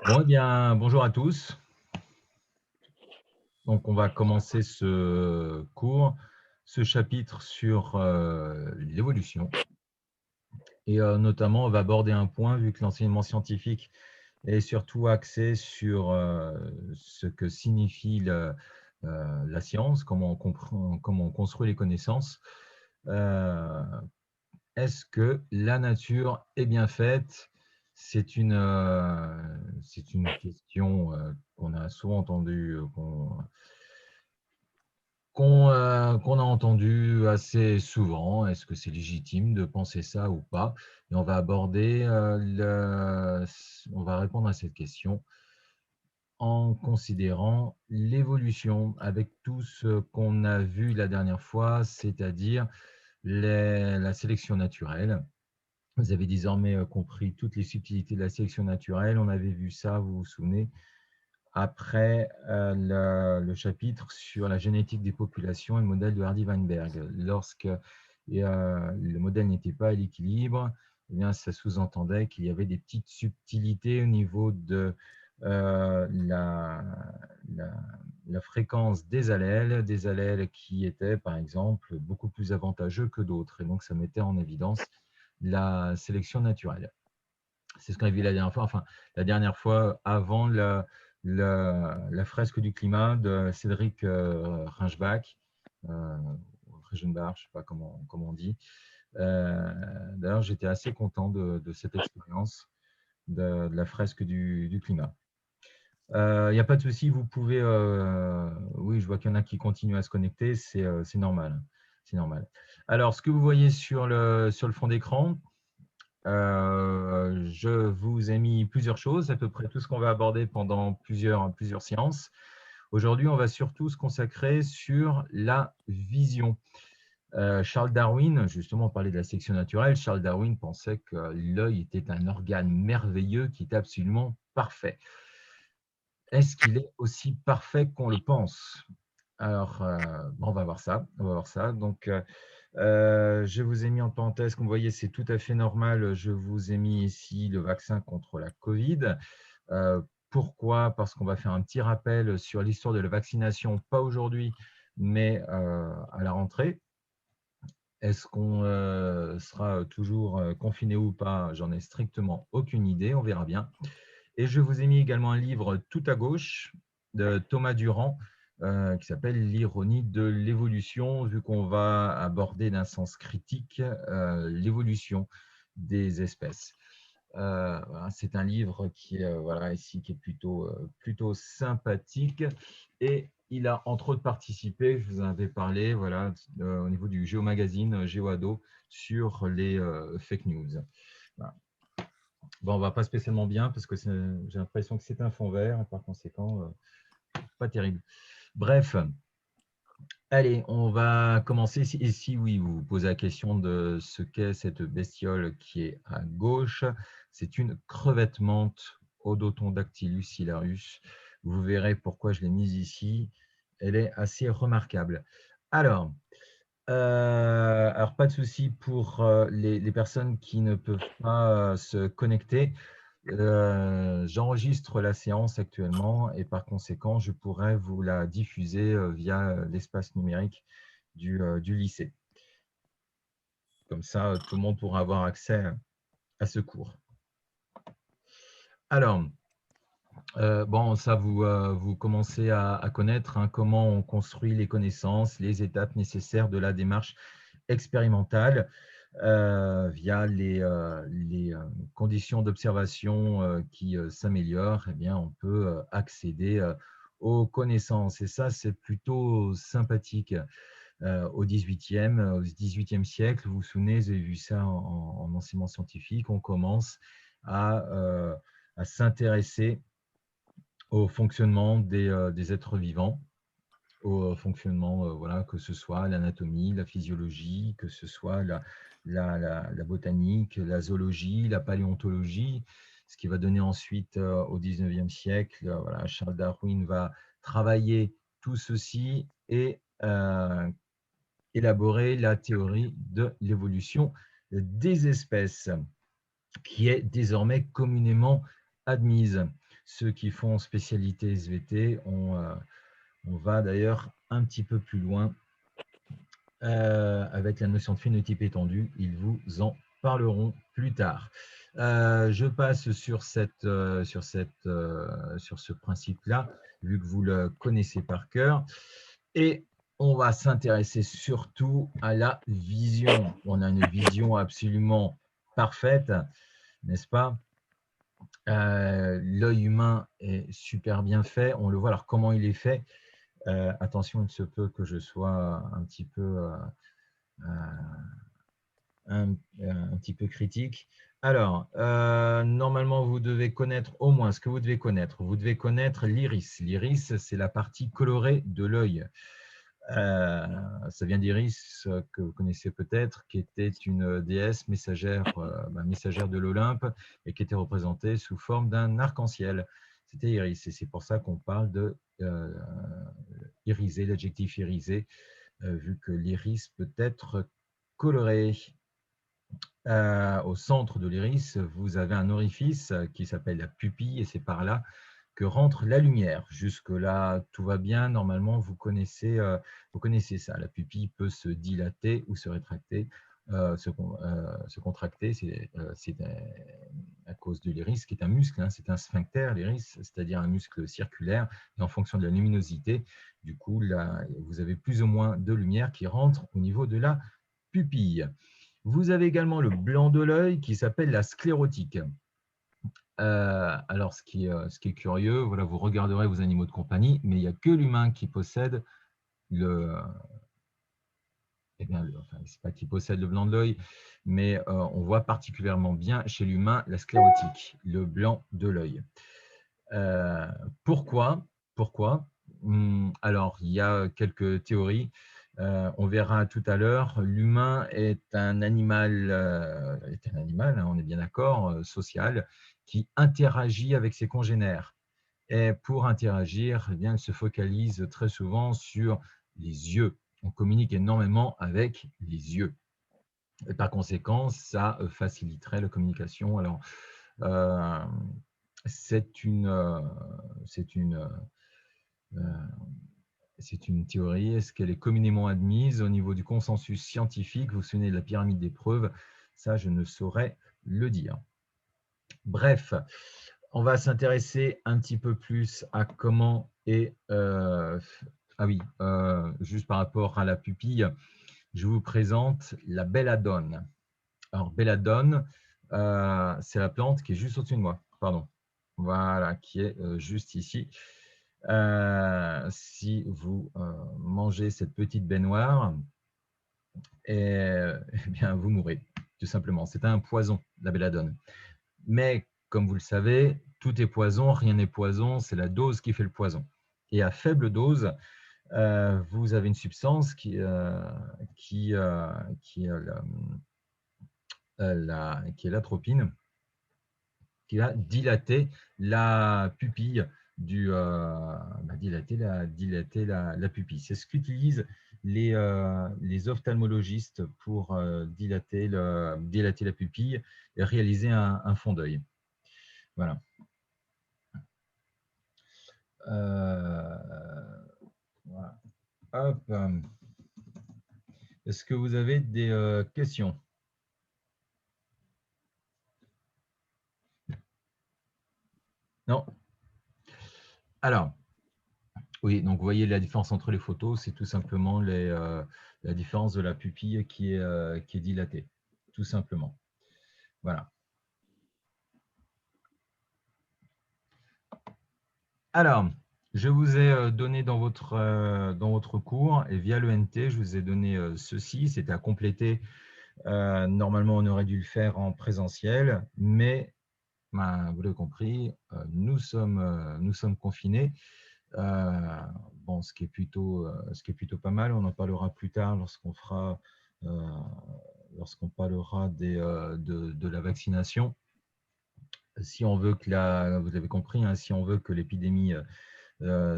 Bon, eh bien, bonjour à tous. Donc, on va commencer ce cours, ce chapitre sur l'évolution. Et notamment, on va aborder un point, vu que l'enseignement scientifique est surtout axé sur ce que signifie la science, comment on comprend, comment on construit les connaissances. Euh, Est-ce que la nature est bien faite? C'est une question qu'on a souvent entendue, qu'on a entendue assez souvent. Est-ce que c'est légitime de penser ça ou pas? Et on va aborder, on va répondre à cette question en considérant l'évolution avec tout ce qu'on a vu la dernière fois, c'est-à-dire la sélection naturelle. Vous avez désormais compris toutes les subtilités de la sélection naturelle. On avait vu ça, vous vous souvenez, après le chapitre sur la génétique des populations et le modèle de Hardy-Weinberg. Lorsque le modèle n'était pas à l'équilibre, eh bien, ça sous-entendait qu'il y avait des petites subtilités au niveau de la, la fréquence des allèles qui étaient, par exemple, beaucoup plus avantageux que d'autres. Et donc, ça mettait en évidence la sélection naturelle. C'est ce qu'on a vu la dernière fois, enfin, la dernière fois avant la fresque du climat de Cédric Reinbach, Reichenbach, je ne sais pas comment on dit. D'ailleurs, j'étais assez content de cette expérience de la fresque du climat. Il n'y a pas de souci, vous pouvez. Oui, je vois qu'il y en a qui continuent à se connecter, c'est normal. C'est normal. Alors, ce que vous voyez sur le fond d'écran, je vous ai mis plusieurs choses, à peu près tout ce qu'on va aborder pendant plusieurs séances. Aujourd'hui, on va surtout se consacrer sur la vision. Charles Darwin, justement, on parlait de la sélection naturelle. Charles Darwin pensait que l'œil était un organe merveilleux qui était absolument parfait. Est-ce qu'il est aussi parfait qu'on le pense? Alors, on va voir ça. On va voir ça. Donc, je vous ai mis en parenthèse, comme vous voyez, c'est tout à fait normal. Je vous ai mis ici le vaccin contre la Covid. Pourquoi? Parce qu'on va faire un petit rappel sur l'histoire de la vaccination, pas aujourd'hui, mais à la rentrée. Est-ce qu'on sera toujours confiné ou pas? J'en ai strictement aucune idée, on verra bien. Et je vous ai mis également un livre tout à gauche de Thomas Durand qui s'appelle L'ironie de l'évolution, vu qu'on va aborder d'un sens critique l'évolution des espèces. Voilà, c'est un livre qui est, voilà, ici, qui est plutôt sympathique et il a entre autres participé, je vous en avais parlé, voilà, au niveau du Géomagazine, Géoado, sur les fake news. Voilà. Bon, on va pas spécialement bien parce que j'ai l'impression que c'est un fond vert et par conséquent, pas terrible. Bref, allez, on va commencer. Et si oui, vous vous posez la question de ce qu'est cette bestiole qui est à gauche, c'est une crevette menthe Odontodactylus hilarus. Vous verrez pourquoi je l'ai mise ici. Elle est assez remarquable. Alors, pas de souci pour les personnes qui ne peuvent pas se connecter. J'enregistre la séance actuellement et par conséquent, je pourrais vous la diffuser via l'espace numérique du lycée. Comme ça, tout le monde pourra avoir accès à ce cours. Alors, bon, ça, vous commencez à connaître comment on construit les connaissances, les étapes nécessaires de la démarche expérimentale via les conditions d'observation qui s'améliorent. Eh bien, on peut accéder aux connaissances. Et ça, c'est plutôt sympathique. Au XVIIIe siècle, vous vous souvenez, vous avez vu ça en enseignement scientifique, on commence à s'intéresser au fonctionnement des êtres vivants, au fonctionnement, voilà, que ce soit l'anatomie, la physiologie, que ce soit la botanique, la zoologie, la paléontologie, ce qui va donner ensuite au XIXe siècle, voilà, Charles Darwin va travailler tout ceci et élaborer la théorie de l'évolution des espèces, qui est désormais communément admise. ceux qui font spécialité SVT, on va d'ailleurs un petit peu plus loin avec la notion de phénotype étendu. Ils vous en parleront plus tard. Je passe sur ce principe-là, vu que vous le connaissez par cœur. Et on va s'intéresser surtout à la vision. On a une vision absolument parfaite, n'est-ce pas? L'œil humain est super bien fait. On le voit. Alors, comment il est fait? Attention, il se peut que je sois un petit peu critique. Alors, normalement, vous devez connaître au moins ce que vous devez connaître. Vous devez connaître l'iris. L'iris, c'est la partie colorée de l'œil. Ça vient d'Iris, que vous connaissez peut-être, qui était une déesse messagère, messagère de l'Olympe et qui était représentée sous forme d'un arc-en-ciel. C'était Iris, et c'est pour ça qu'on parle de irisé, l'adjectif irisé, vu que l'iris peut être coloré. Au centre de l'iris, vous avez un orifice qui s'appelle la pupille, et c'est par là que rentre la lumière. Jusque-là, tout va bien. Normalement, vous connaissez ça. La pupille peut se dilater ou se rétracter, se contracter. C'est à cause de l'iris, qui est un muscle. Hein, c'est un sphincter, l'iris, c'est-à-dire un muscle circulaire. Et en fonction de la luminosité, du coup, là, vous avez plus ou moins de lumière qui rentre au niveau de la pupille. Vous avez également le blanc de l'œil qui s'appelle la sclérotique. Alors, ce qui est curieux, voilà, vous regarderez vos animaux de compagnie, mais il n'y a que l'humain qui possède enfin, c'est pas qui possède le blanc de l'œil, mais on voit particulièrement bien chez l'humain la sclérotique, le blanc de l'œil. Pourquoi? Alors, il y a quelques théories. On verra tout à l'heure. L'humain est un animal, hein, on est bien d'accord, social, qui interagit avec ses congénères. Et pour interagir, eh bien, il se focalise très souvent sur les yeux. On communique énormément avec les yeux. Et par conséquent, ça faciliterait la communication. Alors, c'est une théorie. Est-ce qu'elle est communément admise au niveau du consensus scientifique? Vous vous souvenez de la pyramide des preuves? Ça, je ne saurais le dire. Bref, on va s'intéresser un petit peu plus à comment est… juste par rapport à la pupille, je vous présente la belladone. Alors, belladone, c'est la plante qui est juste au-dessus de moi. Pardon. Voilà, qui est juste ici. Si vous mangez cette petite baignoire, eh bien, vous mourrez, tout simplement. C'est un poison, la belladone. Mais, comme vous le savez, tout est poison, rien n'est poison, c'est la dose qui fait le poison. Et à faible dose, vous avez une substance qui est l'atropine, qui va dilater la pupille dilater la pupille. C'est ce qu'utilisent les ophtalmologistes pour dilater la pupille et réaliser un fond d'œil. Voilà. Voilà. Hop. Est-ce que vous avez des questions? Non? Alors, oui, donc vous voyez la différence entre les photos, c'est tout simplement la différence de la pupille qui est dilatée, tout simplement. Voilà. Alors, je vous ai donné dans votre cours, et via l'ENT, je vous ai donné ceci, c'était à compléter. Normalement, on aurait dû le faire en présentiel, mais vous l'avez compris, nous sommes confinés. Bon, ce qui est plutôt pas mal. On en parlera plus tard lorsqu'on parlera de la vaccination. Si on veut que vous avez compris, hein, si on veut que l'épidémie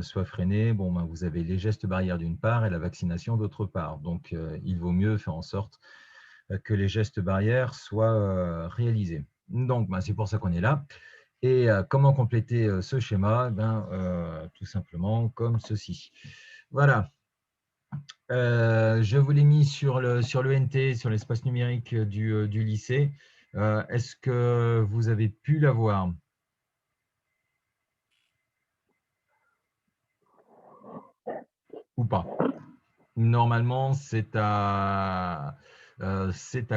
soit freinée, bon, vous avez les gestes barrières d'une part et la vaccination d'autre part. Donc, il vaut mieux faire en sorte que les gestes barrières soient réalisés. Donc, c'est pour ça qu'on est là. Et comment compléter ce schéma? Tout simplement comme ceci. Voilà. Je vous l'ai mis sur l'ENT, sur l'espace numérique du lycée. Est-ce que vous avez pu la voir ou pas? Normalement, c'est à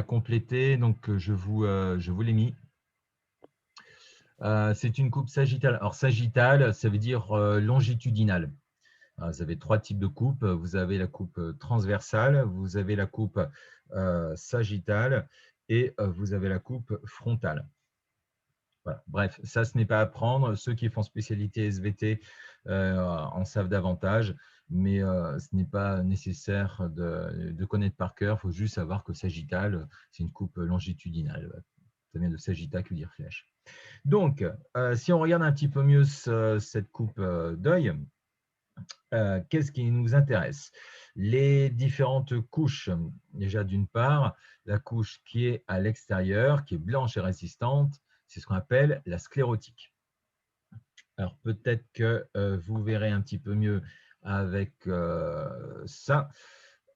compléter, donc je vous l'ai mis. C'est une coupe sagittale. Alors, sagittale, ça veut dire longitudinale. Vous avez trois types de coupes. Vous avez la coupe transversale, vous avez la coupe sagittale et vous avez la coupe frontale. Voilà. Bref, ça, ce n'est pas à apprendre. Ceux qui font spécialité SVT en savent davantage, mais ce n'est pas nécessaire de connaître par cœur. Il faut juste savoir que sagittale, c'est une coupe longitudinale. Ça vient de sagitta, qui veut dire flèche. Donc, si on regarde un petit peu mieux cette coupe d'œil, qu'est-ce qui nous intéresse? Les différentes couches. Déjà, d'une part, la couche qui est à l'extérieur, qui est blanche et résistante, c'est ce qu'on appelle la sclérotique. Alors, peut-être que vous verrez un petit peu mieux avec ça.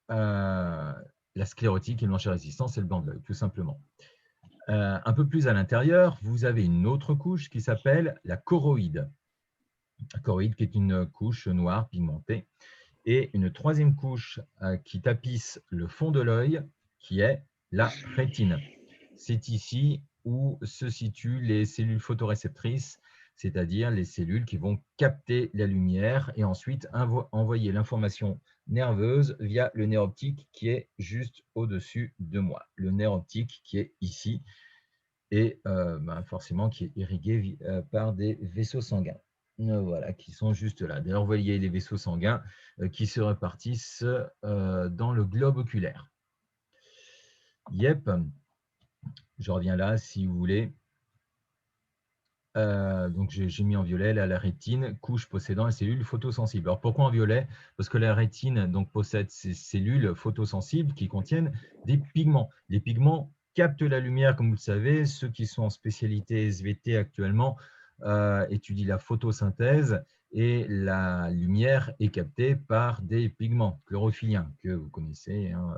La sclérotique et le blanche et résistant, c'est le blanc de l'œil, tout simplement. Un peu plus à l'intérieur, vous avez une autre couche qui s'appelle la choroïde. La choroïde qui est une couche noire pigmentée. Et une troisième couche qui tapisse le fond de l'œil, qui est la rétine. C'est ici où se situent les cellules photoréceptrices, c'est-à-dire les cellules qui vont capter la lumière et ensuite envoyer l'information nerveuse via le nerf optique qui est juste au-dessus de moi. Le nerf optique qui est ici et forcément qui est irrigué par des vaisseaux sanguins. Voilà, qui sont juste là. D'ailleurs, vous voyez les vaisseaux sanguins qui se répartissent dans le globe oculaire. Yep, je reviens là si vous voulez. Donc, j'ai mis en violet là, la rétine, couche possédant les cellules photosensibles. Alors, pourquoi en violet? Parce que la rétine donc, possède ces cellules photosensibles qui contiennent des pigments. Les pigments captent la lumière, comme vous le savez. Ceux qui sont en spécialité SVT actuellement étudient la photosynthèse et la lumière est captée par des pigments chlorophylliens que vous connaissez. Hein,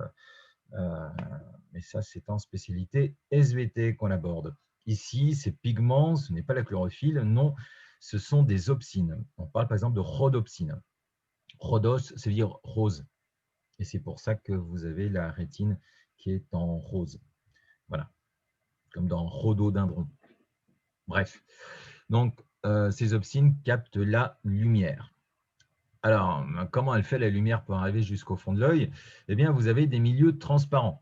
mais ça, c'est en spécialité SVT qu'on aborde. Ici, ces pigments, ce n'est pas la chlorophylle, non, ce sont des opsines. On parle par exemple de rhodopsine. Rhodos, ça veut dire rose. Et c'est pour ça que vous avez la rétine qui est en rose. Voilà, comme dans rhododendron. Bref, donc ces opsines captent la lumière. Alors, comment elle fait la lumière pour arriver jusqu'au fond de l'œil? Eh bien, vous avez des milieux transparents.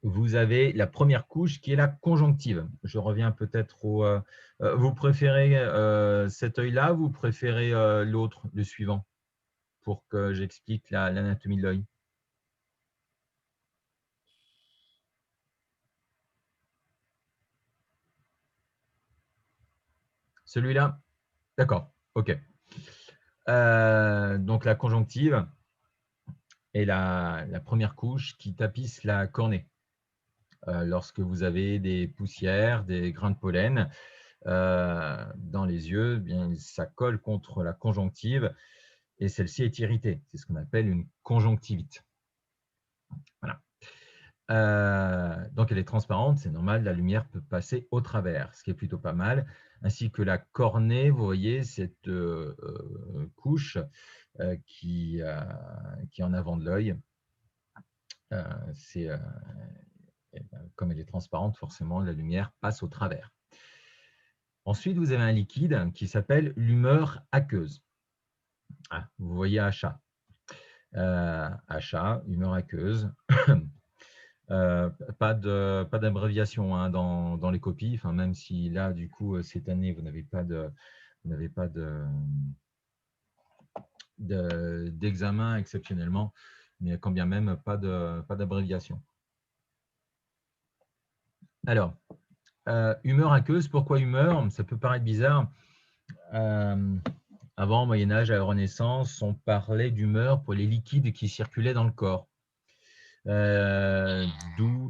Vous avez la première couche qui est la conjonctive. Je reviens peut-être au… vous préférez cet œil-là ou vous préférez l'autre, le suivant, pour que j'explique l'anatomie de l'œil? Celui-là? D'accord, ok. Donc la conjonctive est la première couche qui tapisse la cornée. Lorsque vous avez des poussières, des grains de pollen dans les yeux, eh bien, ça colle contre la conjonctive et celle-ci est irritée. C'est ce qu'on appelle une conjonctivite. Voilà. Donc elle est transparente, c'est normal, la lumière peut passer au travers, ce qui est plutôt pas mal, ainsi que la cornée, vous voyez cette couche qui est en avant de l'œil. Comme elle est transparente, forcément la lumière passe au travers. Ensuite, vous avez un liquide qui s'appelle l'humeur aqueuse. Vous voyez achat. Achat, humeur aqueuse. Pas d'abréviation hein, dans les copies, enfin, même si là, du coup, cette année, vous n'avez pas d'examen exceptionnellement, mais quand bien même, pas d'abréviation. Alors, humeur aqueuse, pourquoi humeur? Ça peut paraître bizarre. Avant, au Moyen-Âge, à la Renaissance, on parlait d'humeur pour les liquides qui circulaient dans le corps. D'où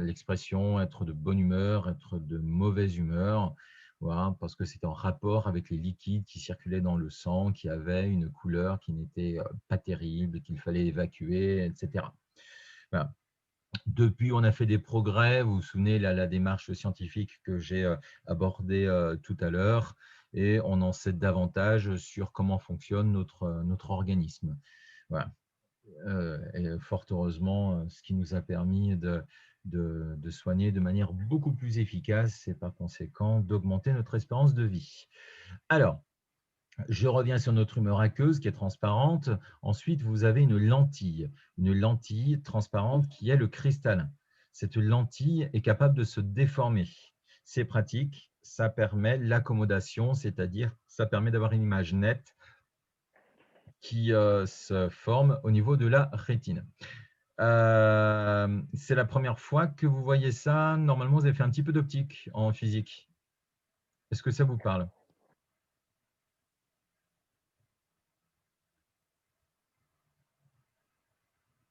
l'expression être de bonne humeur, être de mauvaise humeur. Voilà, parce que c'était en rapport avec les liquides qui circulaient dans le sang, qui avaient une couleur qui n'était pas terrible, qu'il fallait évacuer, etc. Voilà. Depuis, on a fait des progrès. Vous vous souvenez, la démarche scientifique que j'ai abordée tout à l'heure, et on en sait davantage sur comment fonctionne notre organisme. Voilà. Et fort heureusement, ce qui nous a permis de soigner de manière beaucoup plus efficace et par conséquent d'augmenter notre espérance de vie. Alors, je reviens sur notre humeur aqueuse qui est transparente. Ensuite, vous avez une lentille transparente qui est le cristallin. Cette lentille est capable de se déformer. C'est pratique, ça permet l'accommodation, c'est-à-dire ça permet d'avoir une image nette qui se forme au niveau de la rétine. C'est la première fois que vous voyez ça. Normalement, vous avez fait un petit peu d'optique en physique. Est-ce que ça vous parle?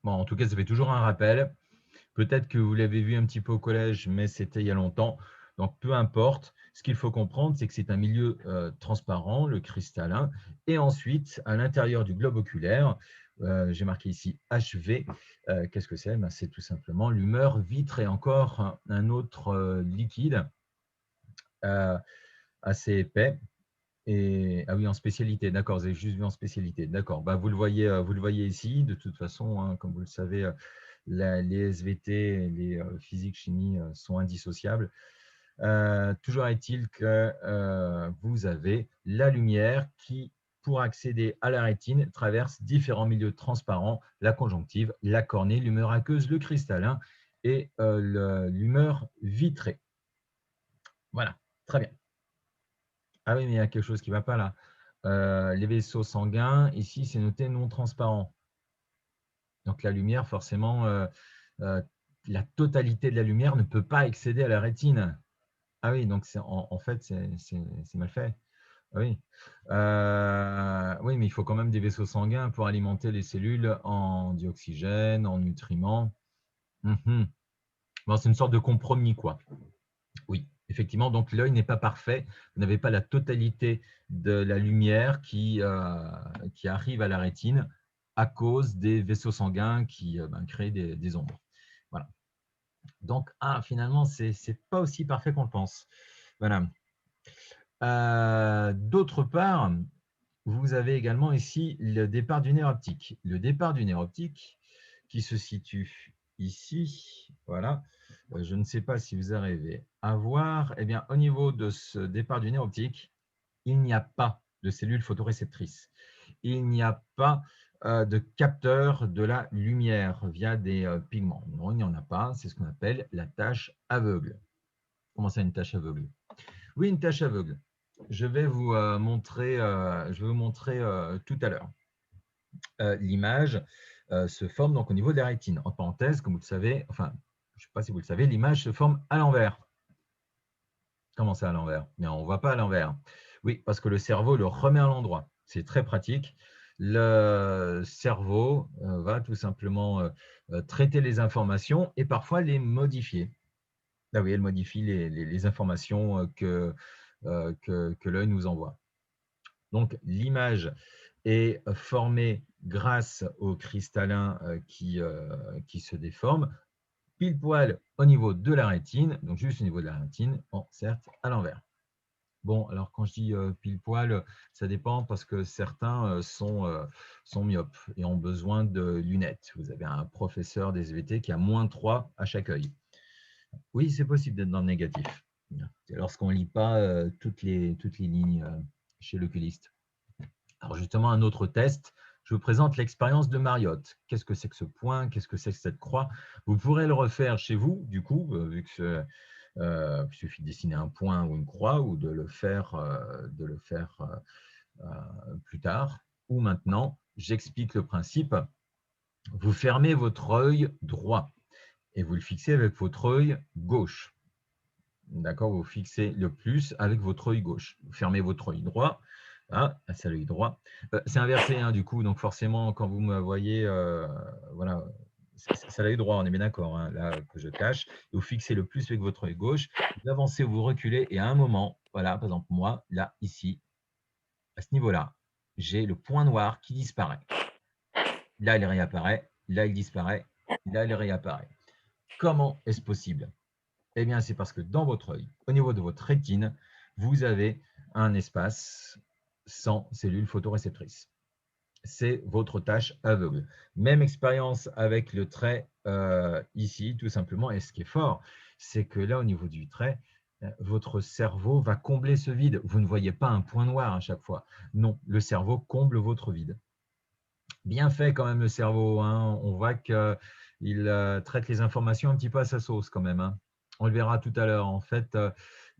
Bon, en tout cas, ça fait toujours un rappel. Peut-être que vous l'avez vu un petit peu au collège, mais c'était il y a longtemps. Donc, peu importe. Ce qu'il faut comprendre, c'est que c'est un milieu transparent, le cristallin. Et ensuite, à l'intérieur du globe oculaire, j'ai marqué ici HV. Qu'est-ce que c'est? Ben, c'est tout simplement l'humeur vitrée. Encore un autre liquide assez épais. Et, ah oui, en spécialité, d'accord, vous avez juste vu en spécialité, d'accord. Bah, vous le voyez ici, de toute façon, hein, comme vous le savez, les SVT, les physiques, chimie sont indissociables. Toujours est-il que vous avez la lumière qui, pour accéder à la rétine, traverse différents milieux transparents, la conjonctive, la cornée, l'humeur aqueuse, le cristallin et l'humeur vitrée. Voilà, très bien. Ah oui, mais il y a quelque chose qui ne va pas là. Les vaisseaux sanguins, ici, c'est noté non transparent. Donc la lumière, forcément, euh, la totalité de la lumière ne peut pas accéder à la rétine. Ah oui, donc en fait, c'est mal fait. Ah oui. Oui, mais il faut quand même des vaisseaux sanguins pour alimenter les cellules en dioxygène, en nutriments. Mhm. Bon, c'est une sorte de compromis, quoi. Oui, effectivement, donc l'œil n'est pas parfait. Vous n'avez pas la totalité de la lumière qui arrive à la rétine à cause des vaisseaux sanguins qui créent des ombres. Voilà. Donc, finalement, ce n'est pas aussi parfait qu'on le pense. Voilà. D'autre part, vous avez également ici le départ du nerf optique. Le départ du nerf optique qui se situe ici, voilà. Je ne sais pas si vous arrivez à voir. Eh bien, au niveau de ce départ du nerf optique, il n'y a pas de cellules photoréceptrices. Il n'y a pas de capteur de la lumière via des pigments. Non, il n'y en a pas. C'est ce qu'on appelle la tache aveugle. Comment ça, une tache aveugle? Oui, une tache aveugle. Je vais vous montrer tout à l'heure. L'image se forme donc au niveau de la rétine. En parenthèse, comme vous le savez, enfin, je ne sais pas si vous le savez, l'image se forme à l'envers. Comment ça à l'envers? Mais on ne voit pas à l'envers. Oui, parce que le cerveau le remet à l'endroit. C'est très pratique. Le cerveau va tout simplement traiter les informations et parfois les modifier. Ah oui, elle modifie les informations que l'œil nous envoie. Donc, l'image est formée grâce au cristallin qui se déforme, pile poil au niveau de la rétine, donc juste au niveau de la rétine, bon, certes à l'envers. Bon, alors quand je dis pile poil, ça dépend parce que certains sont myopes et ont besoin de lunettes. Vous avez un professeur des SVT qui a -3 à chaque œil. Oui, c'est possible d'être dans le négatif. C'est lorsqu'on ne lit pas toutes les lignes chez l'oculiste. Alors justement, un autre test, je vous présente l'expérience de Mariotte. Qu'est-ce que c'est que ce point? Qu'est-ce que c'est que cette croix? Vous pourrez le refaire chez vous, du coup, vu que il suffit de dessiner un point ou une croix ou de le faire, plus tard. Ou maintenant, j'explique le principe. Vous fermez votre œil droit et vous le fixez avec votre œil gauche. D'accord, vous fixez le plus avec votre œil gauche. Vous fermez votre œil droit. Ah, c'est l'œil droit. C'est inversé, hein, du coup, donc forcément, quand vous me voyez, voilà, c'est l'œil droit, on est bien d'accord, hein, là, que je cache. Vous fixez le plus avec votre œil gauche, vous avancez, vous reculez, et à un moment, voilà, par exemple, moi, là, ici, à ce niveau-là, j'ai le point noir qui disparaît. Là, il réapparaît, là, il disparaît, là, il réapparaît. Comment est-ce possible? Eh bien, c'est parce que dans votre œil, au niveau de votre rétine, vous avez un espace sans cellules photoréceptrices. C'est votre tâche aveugle. Même expérience avec le trait ici, tout simplement. Et ce qui est fort, c'est que là, au niveau du trait, votre cerveau va combler ce vide. Vous ne voyez pas un point noir à chaque fois. Non, le cerveau comble votre vide. Bien fait quand même le cerveau, hein. On voit qu'il traite les informations un petit peu à sa sauce quand même, hein. On le verra tout à l'heure. En fait,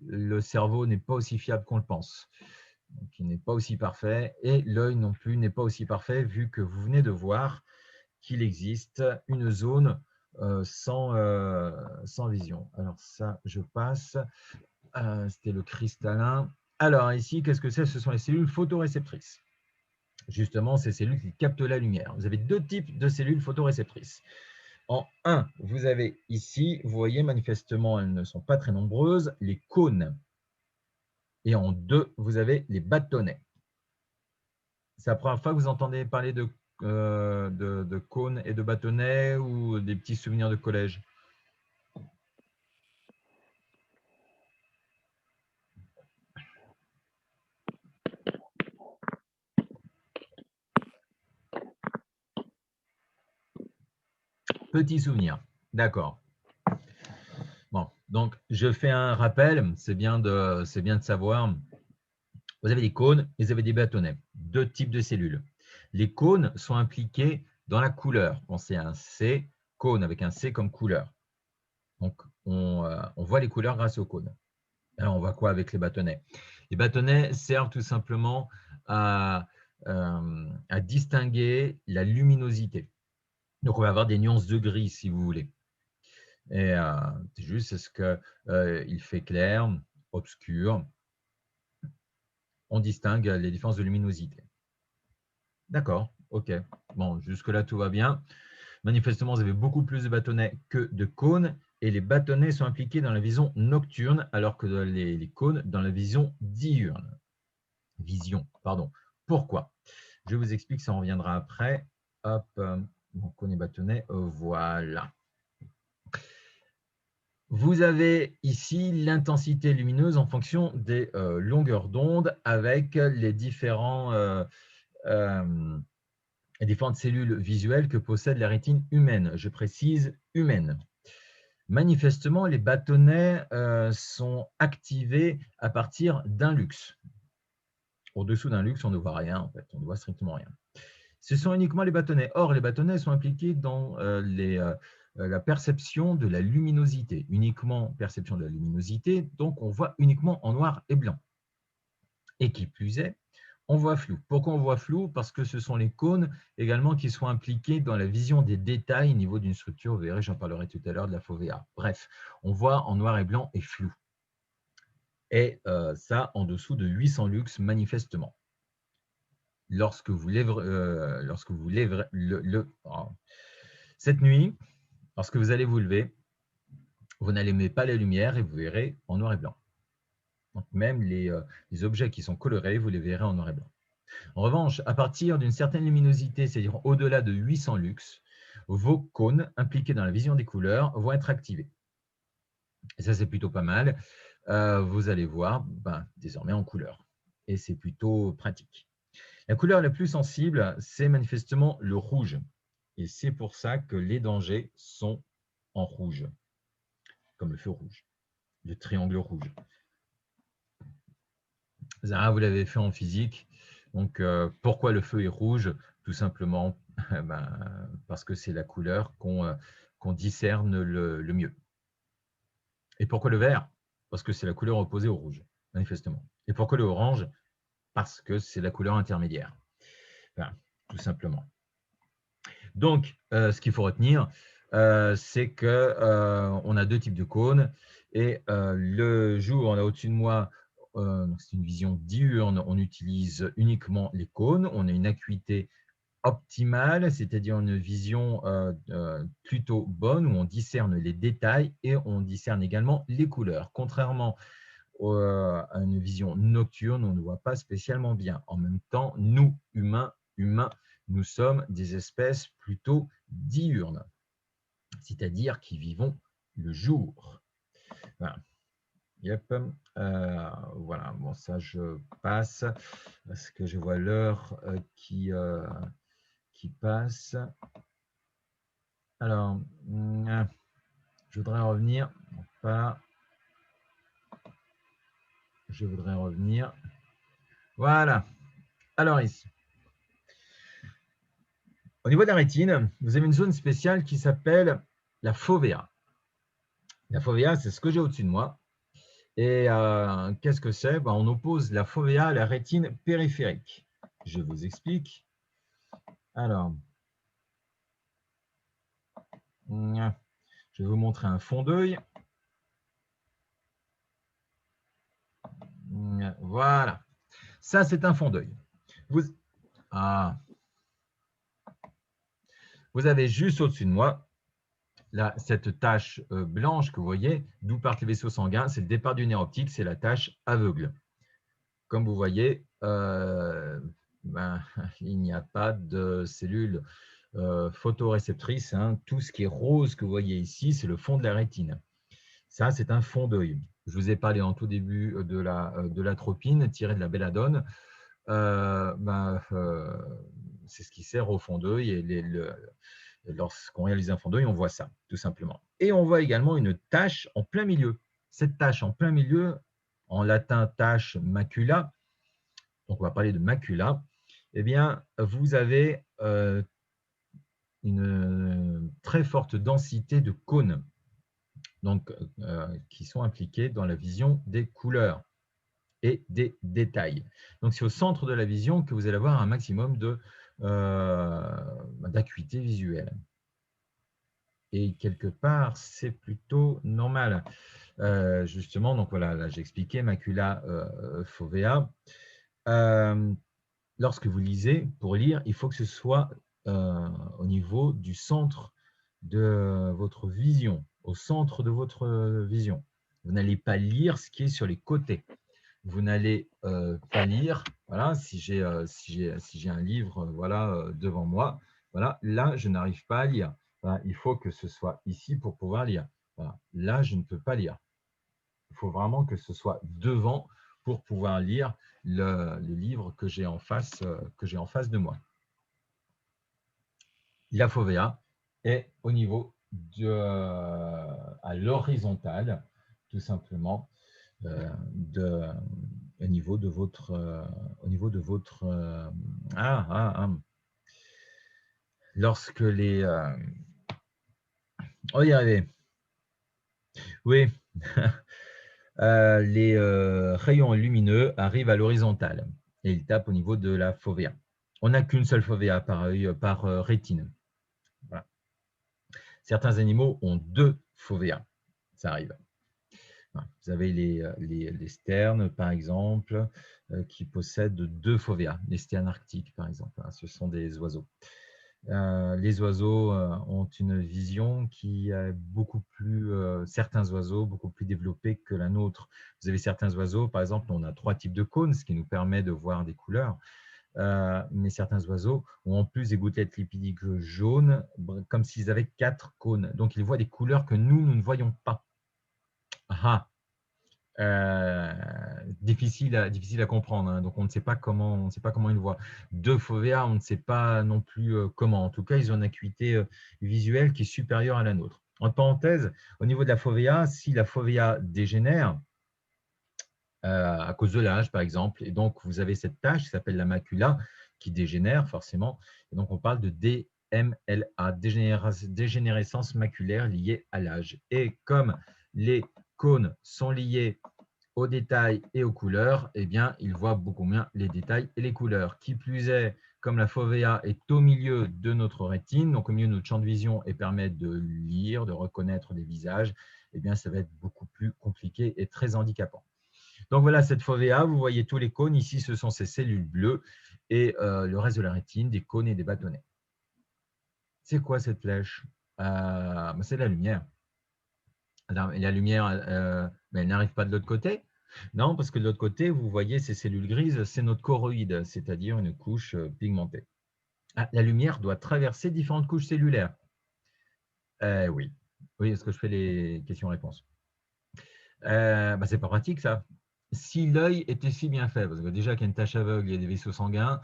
le cerveau n'est pas aussi fiable qu'on le pense. Donc, il n'est pas aussi parfait et l'œil non plus n'est pas aussi parfait vu que vous venez de voir qu'il existe une zone sans vision. Alors ça, je passe. C'était le cristallin. Alors ici, qu'est-ce que c'est? Ce sont les cellules photoréceptrices. Justement, ces cellules qui captent la lumière. Vous avez deux types de cellules photoréceptrices. En un, vous avez ici, vous voyez manifestement, elles ne sont pas très nombreuses, les cônes. Et en deux, vous avez les bâtonnets. C'est la première fois que vous entendez parler de cônes et de bâtonnets ou des petits souvenirs de collège? Petits souvenirs, d'accord. Bon, donc je fais un rappel, c'est bien de savoir. Vous avez des cônes et vous avez des bâtonnets, deux types de cellules. Les cônes sont impliqués dans la couleur. Pensez à un C, cône avec un C comme couleur. Donc, on voit les couleurs grâce aux cônes. Alors, on voit quoi avec les bâtonnets? Les bâtonnets servent tout simplement à distinguer la luminosité. Donc, on va avoir des nuances de gris, si vous voulez. Et c'est juste, est-ce qu'il fait clair, obscur? On distingue les différences de luminosité. D'accord, ok. Bon, jusque-là, tout va bien. Manifestement, vous avez beaucoup plus de bâtonnets que de cônes, et les bâtonnets sont impliqués dans la vision nocturne, alors que les cônes dans la vision diurne. Vision, pardon. Pourquoi? Je vous explique, ça en reviendra après. Hop, mon cône et bâtonnet, voilà. Vous avez ici l'intensité lumineuse en fonction des longueurs d'onde avec les différentes cellules visuelles que possède la rétine humaine. Je précise humaine. Manifestement, les bâtonnets sont activés à partir d'un lux. Au-dessous d'un lux, on ne voit rien, en fait, on ne voit strictement rien. Ce sont uniquement les bâtonnets. Or, les bâtonnets sont impliqués dans la perception de la luminosité, uniquement perception de la luminosité, donc on voit uniquement en noir et blanc. Et qui plus est, on voit flou. Pourquoi on voit flou? Parce que ce sont les cônes également qui sont impliqués dans la vision des détails au niveau d'une structure. Vous verrez, j'en parlerai tout à l'heure de la fovea. Bref, on voit en noir et blanc et flou. Et ça, en dessous de 800 lux, manifestement. Lorsque vous lèverez, cette nuit, lorsque vous allez vous lever, vous n'allumez pas la lumière et vous verrez en noir et blanc. Donc même les objets qui sont colorés, vous les verrez en noir et blanc. En revanche, à partir d'une certaine luminosité, c'est-à-dire au-delà de 800 lux, vos cônes impliqués dans la vision des couleurs vont être activés. Et ça, c'est plutôt pas mal. Vous allez voir désormais en couleur. Et c'est plutôt pratique. La couleur la plus sensible, c'est manifestement le rouge. Et c'est pour ça que les dangers sont en rouge, comme le feu rouge, le triangle rouge. Zara, vous l'avez fait en physique. Donc, pourquoi le feu est rouge? Tout simplement parce que c'est la couleur qu'on discerne le mieux. Et pourquoi le vert? Parce que c'est la couleur opposée au rouge, manifestement. Et pourquoi le orange? Parce que c'est la couleur intermédiaire. Enfin, tout simplement. Donc, ce qu'il faut retenir, c'est qu'on a deux types de cônes. Et le jour, là au-dessus de moi, c'est une vision diurne, on utilise uniquement les cônes. On a une acuité optimale, c'est-à-dire une vision plutôt bonne où on discerne les détails et on discerne également les couleurs. Contrairement à une vision nocturne, on ne voit pas spécialement bien. En même temps, nous, humains, nous sommes des espèces plutôt diurnes, c'est-à-dire qui vivons le jour. Voilà. Yep. Voilà, bon, ça je passe parce que je vois l'heure qui passe. Alors, je voudrais revenir, pas, je voudrais revenir. Voilà. Alors ici, au niveau de la rétine, vous avez une zone spéciale qui s'appelle la fovea. La fovea, c'est ce que j'ai au-dessus de moi. Et qu'est-ce que c'est? Ben, on oppose la fovea à la rétine périphérique. Je vous explique. Alors, je vais vous montrer un fond d'œil. Voilà. Ça, c'est un fond d'œil. Vous avez juste au-dessus de moi là, cette tache blanche que vous voyez, d'où partent les vaisseaux sanguins, c'est le départ du nerf optique, c'est la tache aveugle. Comme vous voyez, il n'y a pas de cellules photoréceptrices. Hein. Tout ce qui est rose que vous voyez ici, c'est le fond de la rétine. Ça, c'est un fond d'œil. Je vous ai parlé en tout début de l'atropine tirée de la belladone. C'est ce qui sert au fond d'œil et lorsqu'on réalise un fond d'œil, on voit ça, tout simplement. Et on voit également une tache en plein milieu. Cette tache en plein milieu, en latin tache macula, donc on va parler de macula, eh bien, vous avez une très forte densité de cônes donc, qui sont impliqués dans la vision des couleurs et des détails. Donc, c'est au centre de la vision que vous allez avoir un maximum d'acuité visuelle. Et quelque part, c'est plutôt normal. Justement, donc voilà, là j'ai expliqué macula fovea. Lorsque vous lisez, pour lire, il faut que ce soit au niveau du centre de votre vision, au centre de votre vision. Vous n'allez pas lire ce qui est sur les côtés. Vous n'allez pas lire, voilà, si j'ai un livre voilà, devant moi, voilà, là, je n'arrive pas à lire. Voilà, il faut que ce soit ici pour pouvoir lire. Voilà, là, je ne peux pas lire. Il faut vraiment que ce soit devant pour pouvoir lire le livre que j'ai en face de moi. La fovea est au niveau à l'horizontale, tout simplement, au niveau de votre lorsque les on va y arriver. Oui. Les rayons lumineux arrivent à l'horizontale et ils tapent au niveau de la fovea. On n'a qu'une seule fovea par rétine. Voilà. Certains animaux ont 2 foveas, ça arrive. Vous avez les sternes, par exemple, qui possèdent 2 foveas, les sternes arctiques, par exemple. Ce sont des oiseaux. Les oiseaux ont une vision qui est beaucoup plus, certains oiseaux, beaucoup plus développée que la nôtre. Vous avez certains oiseaux, par exemple, on a 3 types de cônes, ce qui nous permet de voir des couleurs. Mais certains oiseaux ont en plus des gouttelettes lipidiques jaunes, comme s'ils avaient 4 cônes. Donc, ils voient des couleurs que nous ne voyons pas. Difficile à comprendre. Hein. Donc, on ne sait pas comment ils voient. 2 foveas, on ne sait pas non plus comment. En tout cas, ils ont une acuité visuelle qui est supérieure à la nôtre. En parenthèse, au niveau de la fovea, si la fovea dégénère, à cause de l'âge, par exemple, et donc vous avez cette tache qui s'appelle la macula, qui dégénère forcément, et donc on parle de DMLA, dégénérescence maculaire liée à l'âge. Et comme les cônes sont liés aux détails et aux couleurs, eh bien, il voit beaucoup moins les détails et les couleurs. Qui plus est, comme la fovea est au milieu de notre rétine, donc au milieu de notre champ de vision et permet de lire, de reconnaître des visages, eh bien, ça va être beaucoup plus compliqué et très handicapant. Donc voilà cette fovea, vous voyez tous les cônes, ici ce sont ces cellules bleues et le reste de la rétine, des cônes et des bâtonnets. C'est quoi cette flèche? C'est la lumière. Et la lumière, mais elle n'arrive pas de l'autre côté. Non, parce que de l'autre côté, vous voyez ces cellules grises, c'est notre choroïde, c'est-à-dire une couche pigmentée. La lumière doit traverser différentes couches cellulaires. Oui. Oui, est-ce que je fais les questions-réponses? C'est pas pratique, ça. Si l'œil était si bien fait, parce que déjà qu'il y a une tache aveugle, il y a des vaisseaux sanguins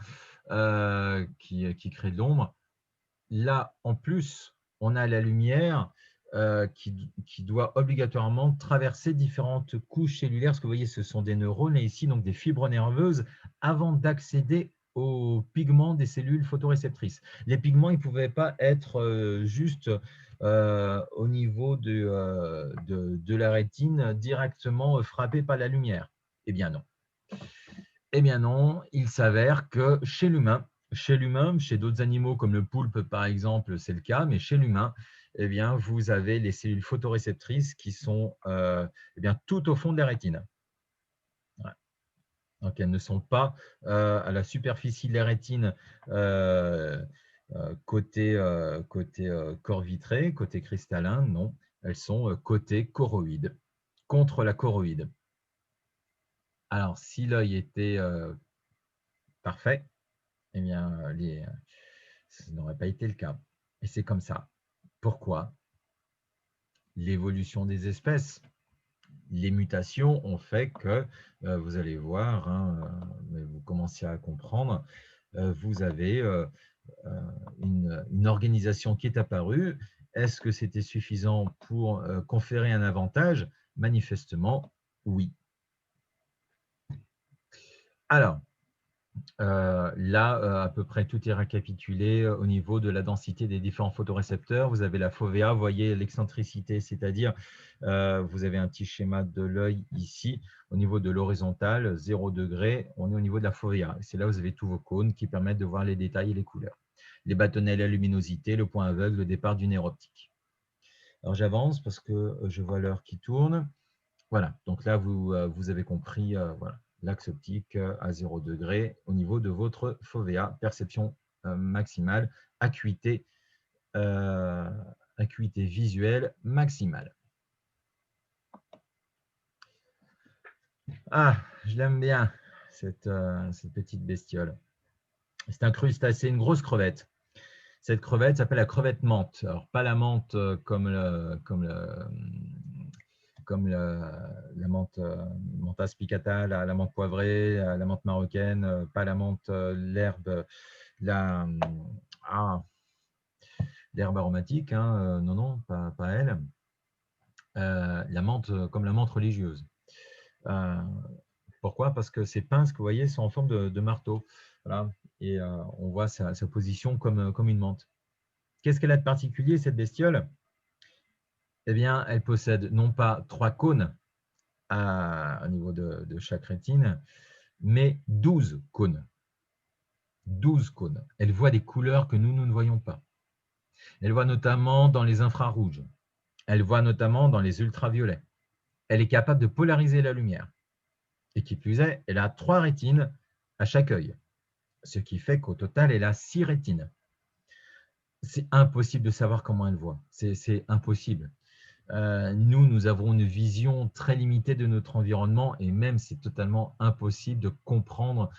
qui créent de l'ombre. Là, en plus, on a la lumière qui doit obligatoirement traverser différentes couches cellulaires. Ce que vous voyez, ce sont des neurones et ici, donc des fibres nerveuses, avant d'accéder aux pigments des cellules photoréceptrices. Les pigments, ils ne pouvaient pas être juste au niveau de la rétine, directement frappés par la lumière. Eh bien non. Eh bien non, il s'avère que chez l'humain, chez d'autres animaux comme le poulpe par exemple, c'est le cas, mais chez l'humain, eh bien, vous avez les cellules photoréceptrices qui sont tout au fond de la rétine. Ouais. Donc, elles ne sont pas à la superficie de la rétine côté corps vitré, côté cristallin, non. Elles sont côté choroïde, contre la choroïde. Alors, si l'œil était parfait, eh bien, ça n'aurait pas été le cas. Et c'est comme ça. Pourquoi? L'évolution des espèces, les mutations ont fait que, vous allez voir, mais vous commencez à comprendre, vous avez une organisation qui est apparue. Est-ce que c'était suffisant pour conférer un avantage? Manifestement, oui. Alors, là, à peu près tout est récapitulé au niveau de la densité des différents photorécepteurs. Vous avez la fovea, vous voyez l'excentricité, c'est-à-dire vous avez un petit schéma de l'œil ici, au niveau de l'horizontale, 0 degré, on est au niveau de la fovea. C'est là où vous avez tous vos cônes qui permettent de voir les détails et les couleurs. Les bâtonnets, la luminosité, le point aveugle, le départ du nerf optique. Alors j'avance parce que je vois l'heure qui tourne. Voilà, donc là, vous avez compris, voilà, l'axe optique à 0 degré au niveau de votre fovea, perception maximale, acuité, acuité visuelle maximale. Ah, je l'aime bien, cette petite bestiole. C'est un crustacé, une grosse crevette. Cette crevette s'appelle la crevette menthe. Alors, pas la menthe comme la menthe Menthe spicata, la menthe poivrée, la menthe marocaine, pas la menthe, l'herbe, la, l'herbe aromatique, non, non, pas elle. La menthe comme la menthe religieuse. Pourquoi? Parce que ces pinces que vous voyez sont en forme de marteau. Voilà. Et on voit sa position comme une menthe. Qu'est-ce qu'elle a de particulier, cette bestiole? Eh bien, elle possède non pas 3 cônes au niveau de chaque rétine, mais 12 cônes. 12 cônes. Elle voit des couleurs que nous ne voyons pas. Elle voit notamment dans les infrarouges. Elle voit notamment dans les ultraviolets. Elle est capable de polariser la lumière. Et qui plus est, elle a 3 rétines à chaque œil. Ce qui fait qu'au total, elle a 6 rétines. C'est impossible de savoir comment elle voit. C'est impossible. Nous avons une vision très limitée de notre environnement et même c'est totalement impossible de comprendre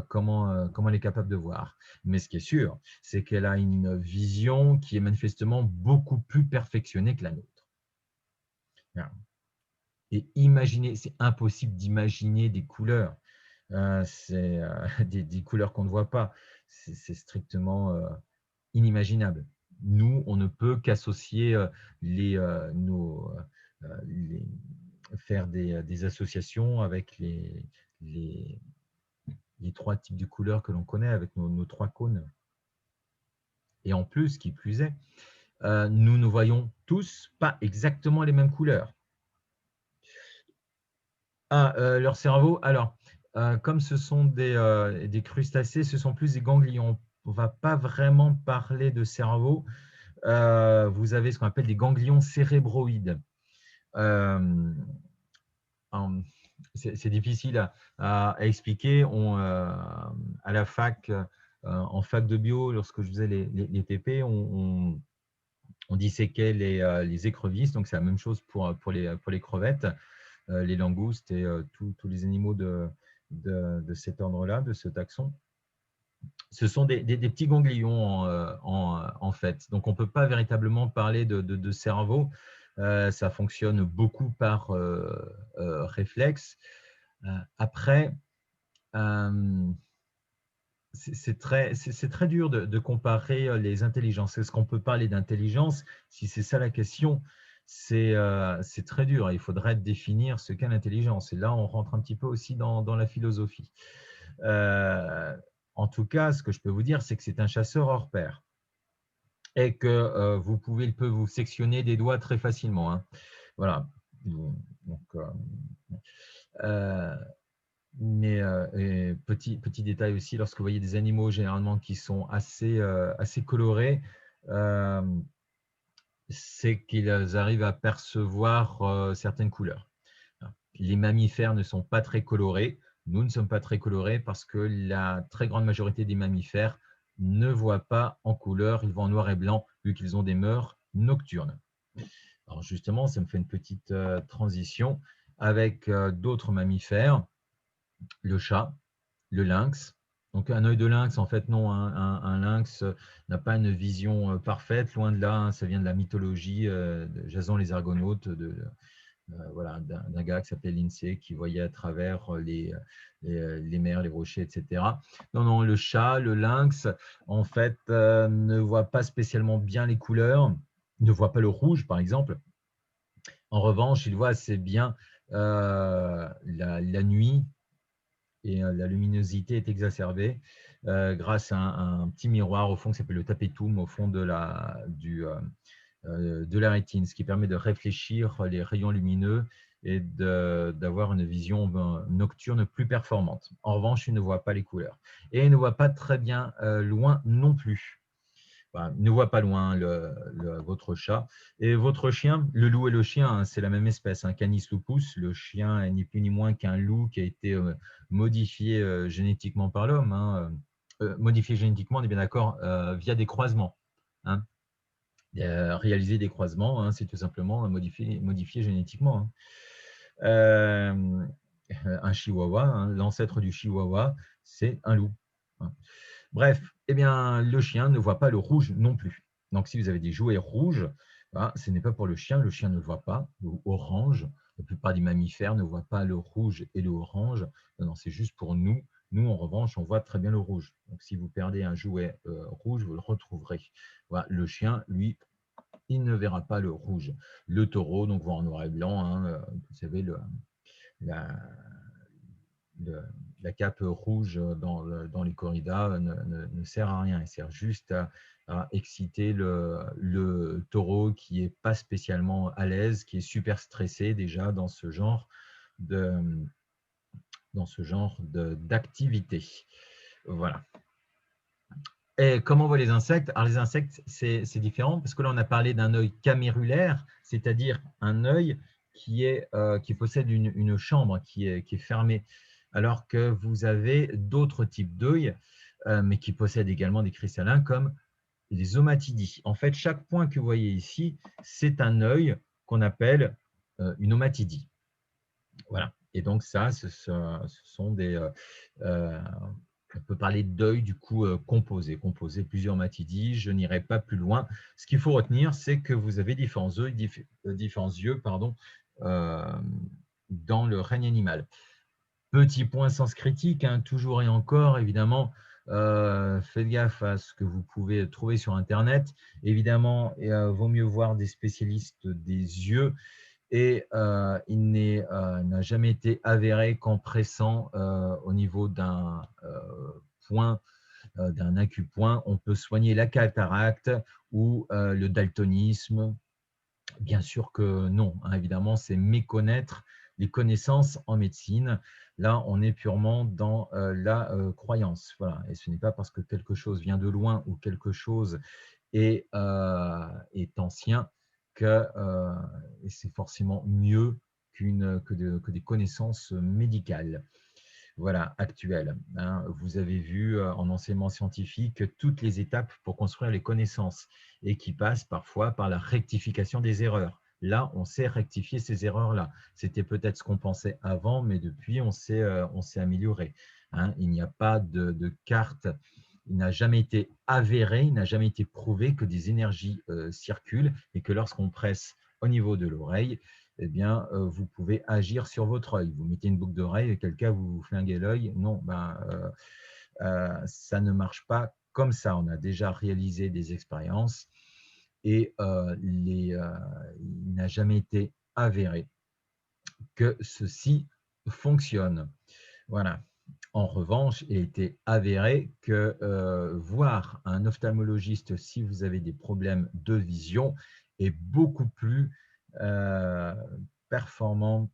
comment elle est capable de voir. Mais ce qui est sûr, c'est qu'elle a une vision qui est manifestement beaucoup plus perfectionnée que la nôtre. Et imaginez, c'est impossible d'imaginer des couleurs, c'est des couleurs qu'on ne voit pas. C'est strictement inimaginable. Nous, on ne peut qu'associer faire des associations avec les 3 types de couleurs que l'on connaît, avec nos 3 cônes. Et en plus, qui plus est, nous ne voyons tous pas exactement les mêmes couleurs. Leur cerveau, alors, comme ce sont des crustacés, ce sont plus des ganglions. On ne va pas vraiment parler de cerveau. Vous avez ce qu'on appelle des ganglions cérébroïdes. c'est difficile à expliquer. À la fac, en fac de bio, lorsque je faisais les TP, on disséquait les écrevisses, donc c'est la même chose pour les crevettes, les langoustes et tous les animaux de cet ordre-là, de ce taxon. Ce sont des petits ganglions en fait. Donc, on ne peut pas véritablement parler de cerveau. Ça fonctionne beaucoup par réflexe. Après, euh, c'est très dur de comparer les intelligences. Est-ce qu'on peut parler d'intelligence? Si c'est ça la question, c'est très dur. Il faudrait définir ce qu'est l'intelligence. Et là, on rentre un petit peu aussi dans la philosophie. Euh, En tout cas, ce que je peux vous dire, c'est que c'est un chasseur hors pair et que il peut vous sectionner des doigts très facilement, hein. Voilà. Donc, euh, mais petit détail aussi, lorsque vous voyez des animaux généralement qui sont assez colorés, euh, c'est qu'ils arrivent à percevoir certaines couleurs. Les mammifères ne sont pas très colorés. Nous ne sommes pas très colorés parce que la très grande majorité des mammifères ne voient pas en couleur, ils voient en noir et blanc vu qu'ils ont des mœurs nocturnes. Alors justement, ça me fait une petite transition avec d'autres mammifères, le chat, le lynx. Donc un œil de lynx, en fait non, un lynx n'a pas une vision parfaite, loin de là, hein, ça vient de la mythologie de Jason les Argonautes, voilà, d'un gars qui s'appelait Lindsay, qui voyait à travers les mers, les rochers, etc. Non, non, le chat, le lynx, en fait, ne voit pas spécialement bien les couleurs, ne voit pas le rouge, par exemple. En revanche, il voit assez bien la nuit et la luminosité est exacerbée grâce à un petit miroir au fond qui s'appelle le tapetum au fond de la rétine, ce qui permet de réfléchir les rayons lumineux et d'avoir une vision nocturne plus performante. En revanche, il ne voit pas les couleurs. Et il ne voit pas très bien loin non plus. Voilà, il ne voit pas loin votre chat. Et votre chien, le loup et le chien, hein, c'est la même espèce, hein, Canis lupus. Le chien est ni plus ni moins qu'un loup qui a été modifié génétiquement par l'homme. Hein, modifié génétiquement, on est bien d'accord, via des croisements. Hein. Réaliser des croisements, hein, c'est tout simplement modifier génétiquement. Hein. Un chihuahua, hein, l'ancêtre du chihuahua, c'est un loup. Hein. Bref, eh bien, le chien ne voit pas le rouge non plus. Donc, si vous avez des jouets rouges, ce n'est pas pour le chien ne le voit pas, ou orange. La plupart des mammifères ne voient pas le rouge et le orange. Non, non, c'est juste pour nous. Nous, en revanche, on voit très bien le rouge. Donc, si vous perdez un jouet rouge, vous le retrouverez. Voilà, le chien, lui, il ne verra pas le rouge. Le taureau, donc voit en noir et blanc, hein, vous savez, la, le- la cape rouge dans les corridas ne sert à rien. Elle sert juste à exciter le taureau qui n'est pas spécialement à l'aise, qui est super stressé déjà de, dans ce genre d'activité. Voilà. Et comment on voit les insectes? Alors les insectes, c'est différent parce que là, on a parlé d'un œil camérulaire, c'est-à-dire un œil qui possède une chambre qui est fermée, alors que vous avez d'autres types d'œils, mais qui possèdent également des cristallins comme les ommatidies. En fait, chaque point que vous voyez ici, c'est un œil qu'on appelle une omatidie. Voilà. Et donc ça, ce sont on peut parler d'œil du coup composé plusieurs matidies. Je n'irai pas plus loin. Ce qu'il faut retenir, c'est que vous avez différents yeux, pardon, euh, dans le règne animal. Petit point sens critique, hein, toujours et encore, évidemment, faites gaffe à ce que vous pouvez trouver sur Internet. Évidemment, vaut mieux voir des spécialistes des yeux et il n'a jamais été avéré qu'en pressant au niveau d'un point, d'un acupoint, on peut soigner la cataracte ou le daltonisme. Bien sûr que non, hein, évidemment, c'est méconnaître les connaissances en médecine. Là, on est purement dans la croyance. Voilà. Et ce n'est pas parce que quelque chose vient de loin ou quelque chose est ancien que c'est forcément mieux que des connaissances médicales. Voilà, actuelles. Hein. Vous avez vu en enseignement scientifique toutes les étapes pour construire les connaissances et qui passent parfois par la rectification des erreurs. Là, on sait rectifier ces erreurs-là. C'était peut-être ce qu'on pensait avant, mais depuis, on s'est amélioré. Hein. Il n'y a pas de carte, il n'a jamais été avéré, il n'a jamais été prouvé que des énergies circulent et que lorsqu'on presse au niveau de l'oreille, eh bien, vous pouvez agir sur votre œil. Vous mettez une boucle d'oreille et quelqu'un vous flinguez l'œil. Non, ça ne marche pas comme ça. On a déjà réalisé des expériences et il n'a jamais été avéré que ceci fonctionne. Voilà. En revanche, il a été avéré que voir un ophtalmologiste si vous avez des problèmes de vision est beaucoup plus performant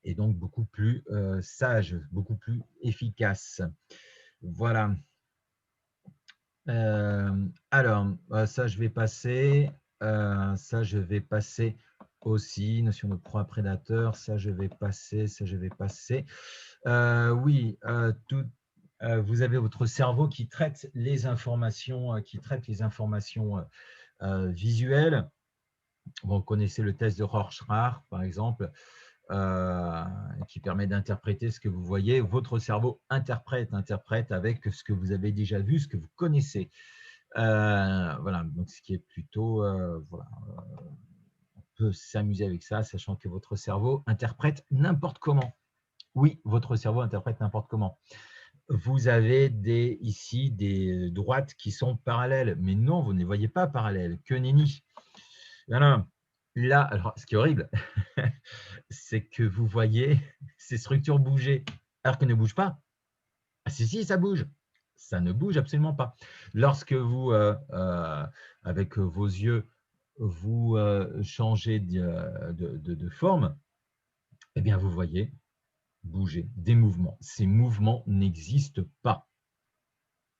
et donc beaucoup plus sage, beaucoup plus efficace. Voilà. Alors, ça, je vais passer. Ça, je vais passer aussi. Notion de proie prédateur. Ça, je vais passer. Ça, je vais passer. Oui, vous avez votre cerveau qui traite les informations, visuelles. Vous connaissez le test de Rorschach, par exemple, qui permet d'interpréter ce que vous voyez. Votre cerveau interprète avec ce que vous avez déjà vu, ce que vous connaissez. Voilà, donc ce qui est plutôt, voilà, on peut s'amuser avec ça, sachant que votre cerveau interprète n'importe comment. Oui, votre cerveau interprète n'importe comment. Vous avez ici des droites qui sont parallèles, mais non, vous ne les voyez pas parallèles, que nenni. Voilà. Là, alors, ce qui est horrible, c'est que vous voyez ces structures bouger, alors qu'elles ne bougent pas. Ah, si, ça bouge. Ça ne bouge absolument pas. Lorsque vous, avec vos yeux, vous changez de forme, eh bien, vous voyez bouger des mouvements. Ces mouvements n'existent pas.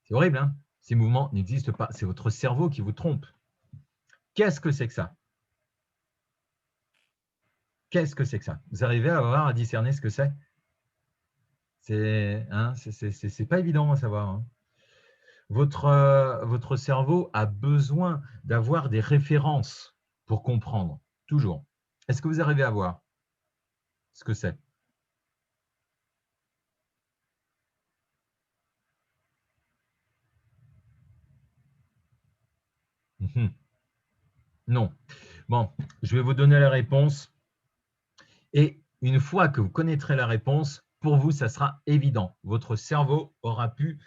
C'est horrible, hein? Ces mouvements n'existent pas. C'est votre cerveau qui vous trompe. Qu'est-ce que c'est que ça? Qu'est-ce que c'est que ça? Vous arrivez à discerner ce que c'est? C'est pas évident à savoir. Hein. Votre cerveau a besoin d'avoir des références pour comprendre, toujours. Est-ce que vous arrivez à voir ce que c'est? Non. Bon, je vais vous donner la réponse. Et une fois que vous connaîtrez la réponse, pour vous, ça sera évident. Votre cerveau aura pu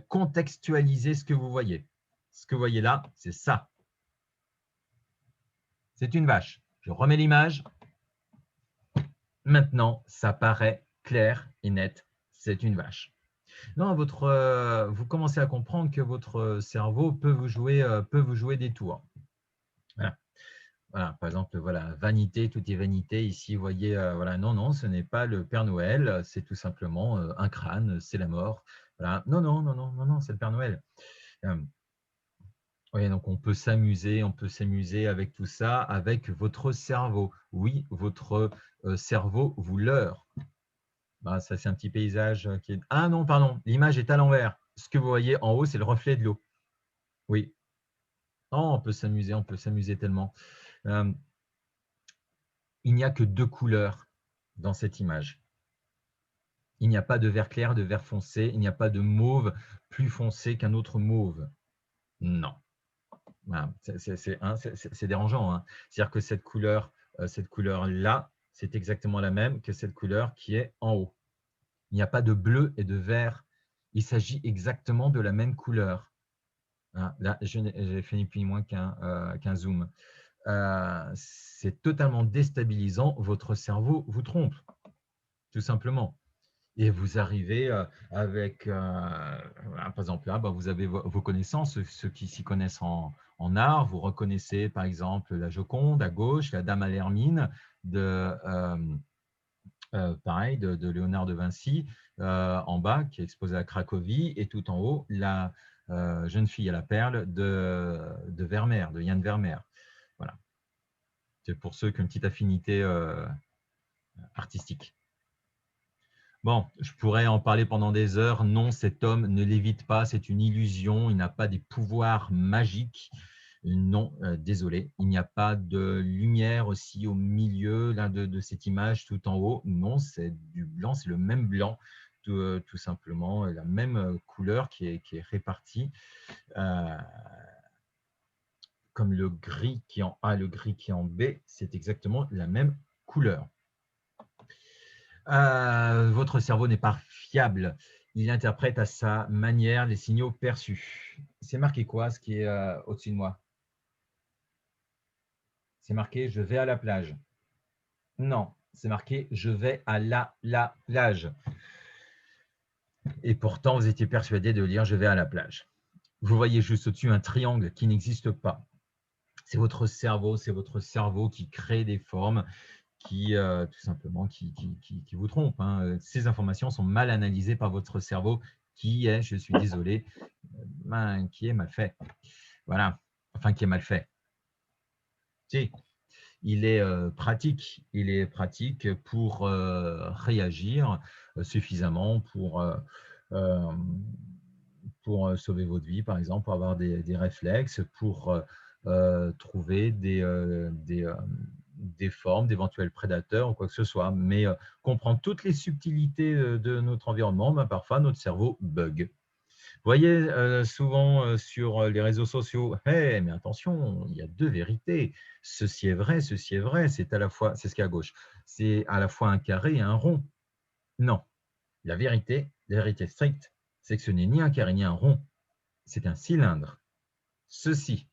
contextualiser ce que vous voyez. Ce que vous voyez là, c'est ça. C'est une vache. Je remets l'image. Maintenant, ça paraît clair et net. C'est une vache. Non, vous commencez à comprendre que votre cerveau peut vous jouer des tours. Voilà. Voilà, par exemple, voilà, vanité, tout est vanité. Ici, vous voyez, voilà, non, ce n'est pas le Père Noël, c'est tout simplement un crâne, c'est la mort. Voilà. Non, c'est le Père Noël. Oui, donc on peut s'amuser avec tout ça, avec votre cerveau. Oui, votre cerveau vous leurre. Bah, ça, c'est un petit paysage qui est… Ah non, pardon, l'image est à l'envers. Ce que vous voyez en haut, c'est le reflet de l'eau. Oui. Oh, on peut s'amuser tellement. Euh, il n'y a que deux couleurs dans cette image. Il n'y a pas de vert clair, de vert foncé, il n'y a pas de mauve plus foncé qu'un autre mauve. Non. Voilà. C'est dérangeant. Hein. C'est-à-dire que cette couleur-là, c'est exactement la même que cette couleur qui est en haut. Il n'y a pas de bleu et de vert. Il s'agit exactement de la même couleur. Hein. Là, j'ai fait ni plus ni moins qu'un zoom. C'est totalement déstabilisant. Votre cerveau vous trompe, tout simplement. Et vous arrivez avec, par exemple, là, vous avez vos connaissances, ceux qui s'y connaissent en art, vous reconnaissez par exemple la Joconde à gauche, la Dame à l'Hermine, pareil, de Léonard de Vinci, en bas, qui est exposée à Cracovie, et tout en haut, la jeune fille à la perle de Vermeer, de Jan Vermeer. Voilà. C'est pour ceux qui ont une petite affinité artistique. Bon, je pourrais en parler pendant des heures. Non, cet homme ne lévite pas, c'est une illusion. Il n'a pas des pouvoirs magiques. Non, désolé, il n'y a pas de lumière aussi au milieu de cette image tout en haut. Non, c'est du blanc, c'est le même blanc, tout simplement, la même couleur qui est répartie, comme le gris qui est en A, le gris qui est en B, c'est exactement la même couleur. Votre cerveau n'est pas fiable. Il interprète à sa manière les signaux perçus. C'est marqué quoi, ce qui est au-dessus de moi? C'est marqué « Je vais à la plage ». Non, c'est marqué « Je vais à la plage ». Et pourtant, vous étiez persuadé de lire « Je vais à la plage ». Vous voyez juste au-dessus un triangle qui n'existe pas. C'est votre cerveau qui crée des formes qui, tout simplement, qui vous trompent, hein. Ces informations sont mal analysées par votre cerveau qui est, je suis désolé, qui est mal fait. Voilà, enfin qui est mal fait. Si, il est pratique pour réagir suffisamment pour sauver votre vie, par exemple, pour avoir des réflexes, pour trouver des formes d'éventuels prédateurs ou quoi que ce soit. Mais comprendre toutes les subtilités de notre environnement, ben, parfois notre cerveau bug. Vous voyez souvent sur les réseaux sociaux, hey, mais attention, il y a deux vérités. Ceci est vrai, c'est à la fois, c'est ce qui est à gauche, c'est à la fois un carré et un rond. Non, la vérité stricte, c'est que ce n'est ni un carré ni un rond, c'est un cylindre. Ceci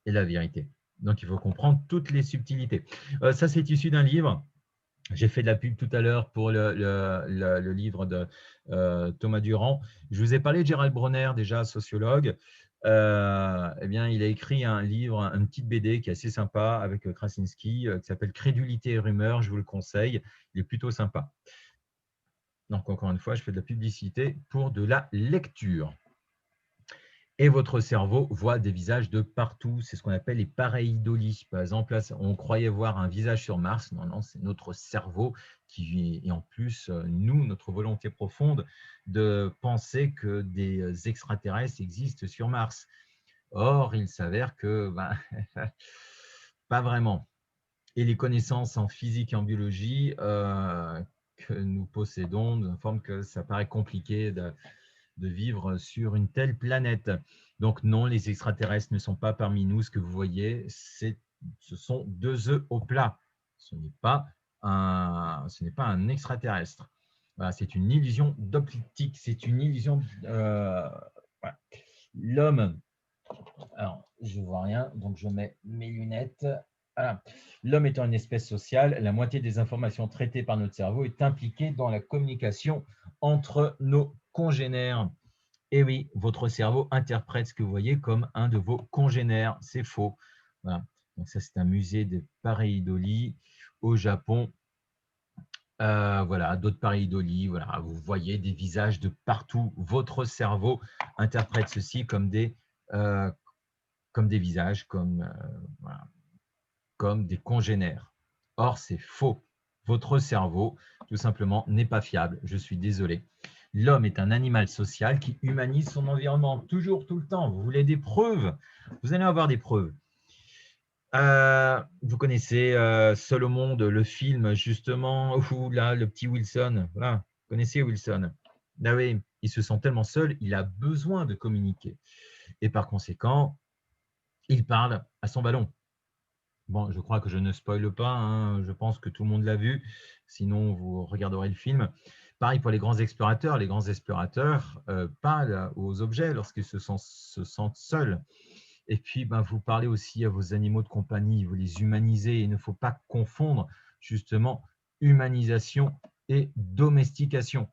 est la vérité. Donc il faut comprendre toutes les subtilités. Ça, c'est issu d'un livre. J'ai fait de la pub tout à l'heure pour le livre de Thomas Durand. Je vous ai parlé de Gérald Bronner, déjà sociologue. Eh bien, il a écrit un livre, une petite BD qui est assez sympa avec Krasinski, qui s'appelle Crédulité et rumeur. Je vous le conseille. Il est plutôt sympa. Donc, encore une fois, je fais de la publicité pour de la lecture. Et votre cerveau voit des visages de partout. C'est ce qu'on appelle les pareidolies. Par exemple, là, on croyait voir un visage sur Mars. Non, non, c'est notre cerveau qui, et en plus, nous, notre volonté profonde de penser que des extraterrestres existent sur Mars. Or, il s'avère que pas vraiment. Et les connaissances en physique et en biologie que nous possédons nous informent que ça paraît compliqué de vivre sur une telle planète. Donc non, les extraterrestres ne sont pas parmi nous. Ce que vous voyez, ce sont deux œufs au plat. Ce n'est pas un extraterrestre. Voilà, c'est une illusion d'optique, c'est une illusion. Voilà. L'homme, alors je ne vois rien, donc je mets mes lunettes. Voilà. L'homme étant une espèce sociale, la moitié des informations traitées par notre cerveau est impliquée dans la communication entre nos congénères. Et oui, votre cerveau interprète ce que vous voyez comme un de vos congénères. C'est faux. Voilà. Donc ça, c'est un musée de pareidolie au Japon. Voilà, d'autres pareidolies. Voilà, vous voyez des visages de partout. Votre cerveau interprète ceci comme des visages, voilà, comme des congénères. Or, c'est faux. Votre cerveau, tout simplement, n'est pas fiable. Je suis désolé. L'homme est un animal social qui humanise son environnement, toujours, tout le temps. Vous voulez des preuves? Vous allez avoir des preuves. Vous connaissez Seul au monde, le film, justement, où là, le petit Wilson, voilà, vous connaissez Wilson? Ah oui, il se sent tellement seul, il a besoin de communiquer. Et par conséquent, il parle à son ballon. Bon, je crois que je ne spoile pas, hein, je pense que tout le monde l'a vu, sinon vous regarderez le film. Pareil pour les grands explorateurs. Les grands explorateurs parlent aux objets lorsqu'ils se sentent seuls. Et puis, vous parlez aussi à vos animaux de compagnie, vous les humanisez. Il ne faut pas confondre justement humanisation et domestication.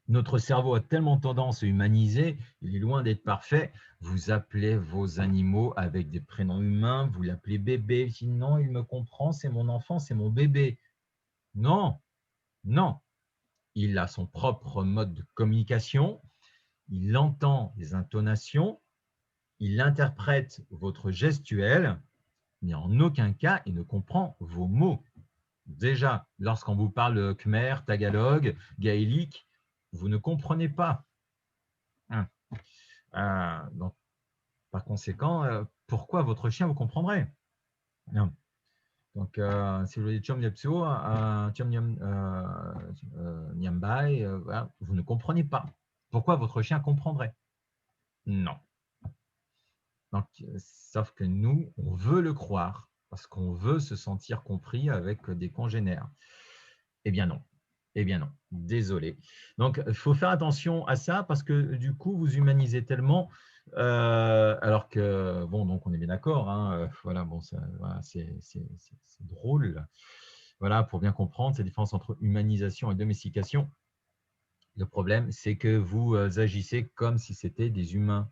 Notre cerveau a tellement tendance à humaniser, il est loin d'être parfait. Vous appelez vos animaux avec des prénoms humains, vous l'appelez bébé. Sinon, il me comprend, c'est mon enfant, c'est mon bébé. Non, non. Il a son propre mode de communication, il entend les intonations, il interprète votre gestuelle, mais en aucun cas, il ne comprend vos mots. Déjà, lorsqu'on vous parle khmer, tagalog, gaélique, vous ne comprenez pas. Hein. Donc, par conséquent, pourquoi votre chien vous comprendrait? Non. Donc, si vous voulez Chom Yapsuo, Chom Nyambai, voilà, vous ne comprenez pas. Pourquoi votre chien comprendrait? Non. Donc, sauf que nous, on veut le croire parce qu'on veut se sentir compris avec des congénères. Eh bien non. Eh bien non. Désolé. Donc, il faut faire attention à ça parce que du coup, vous humanisez tellement. Alors que, bon, donc on est bien d'accord. Hein, voilà, bon, voilà, c'est drôle. Voilà, pour bien comprendre cette différence entre humanisation et domestication. Le problème, c'est que vous agissez comme si c'était des humains.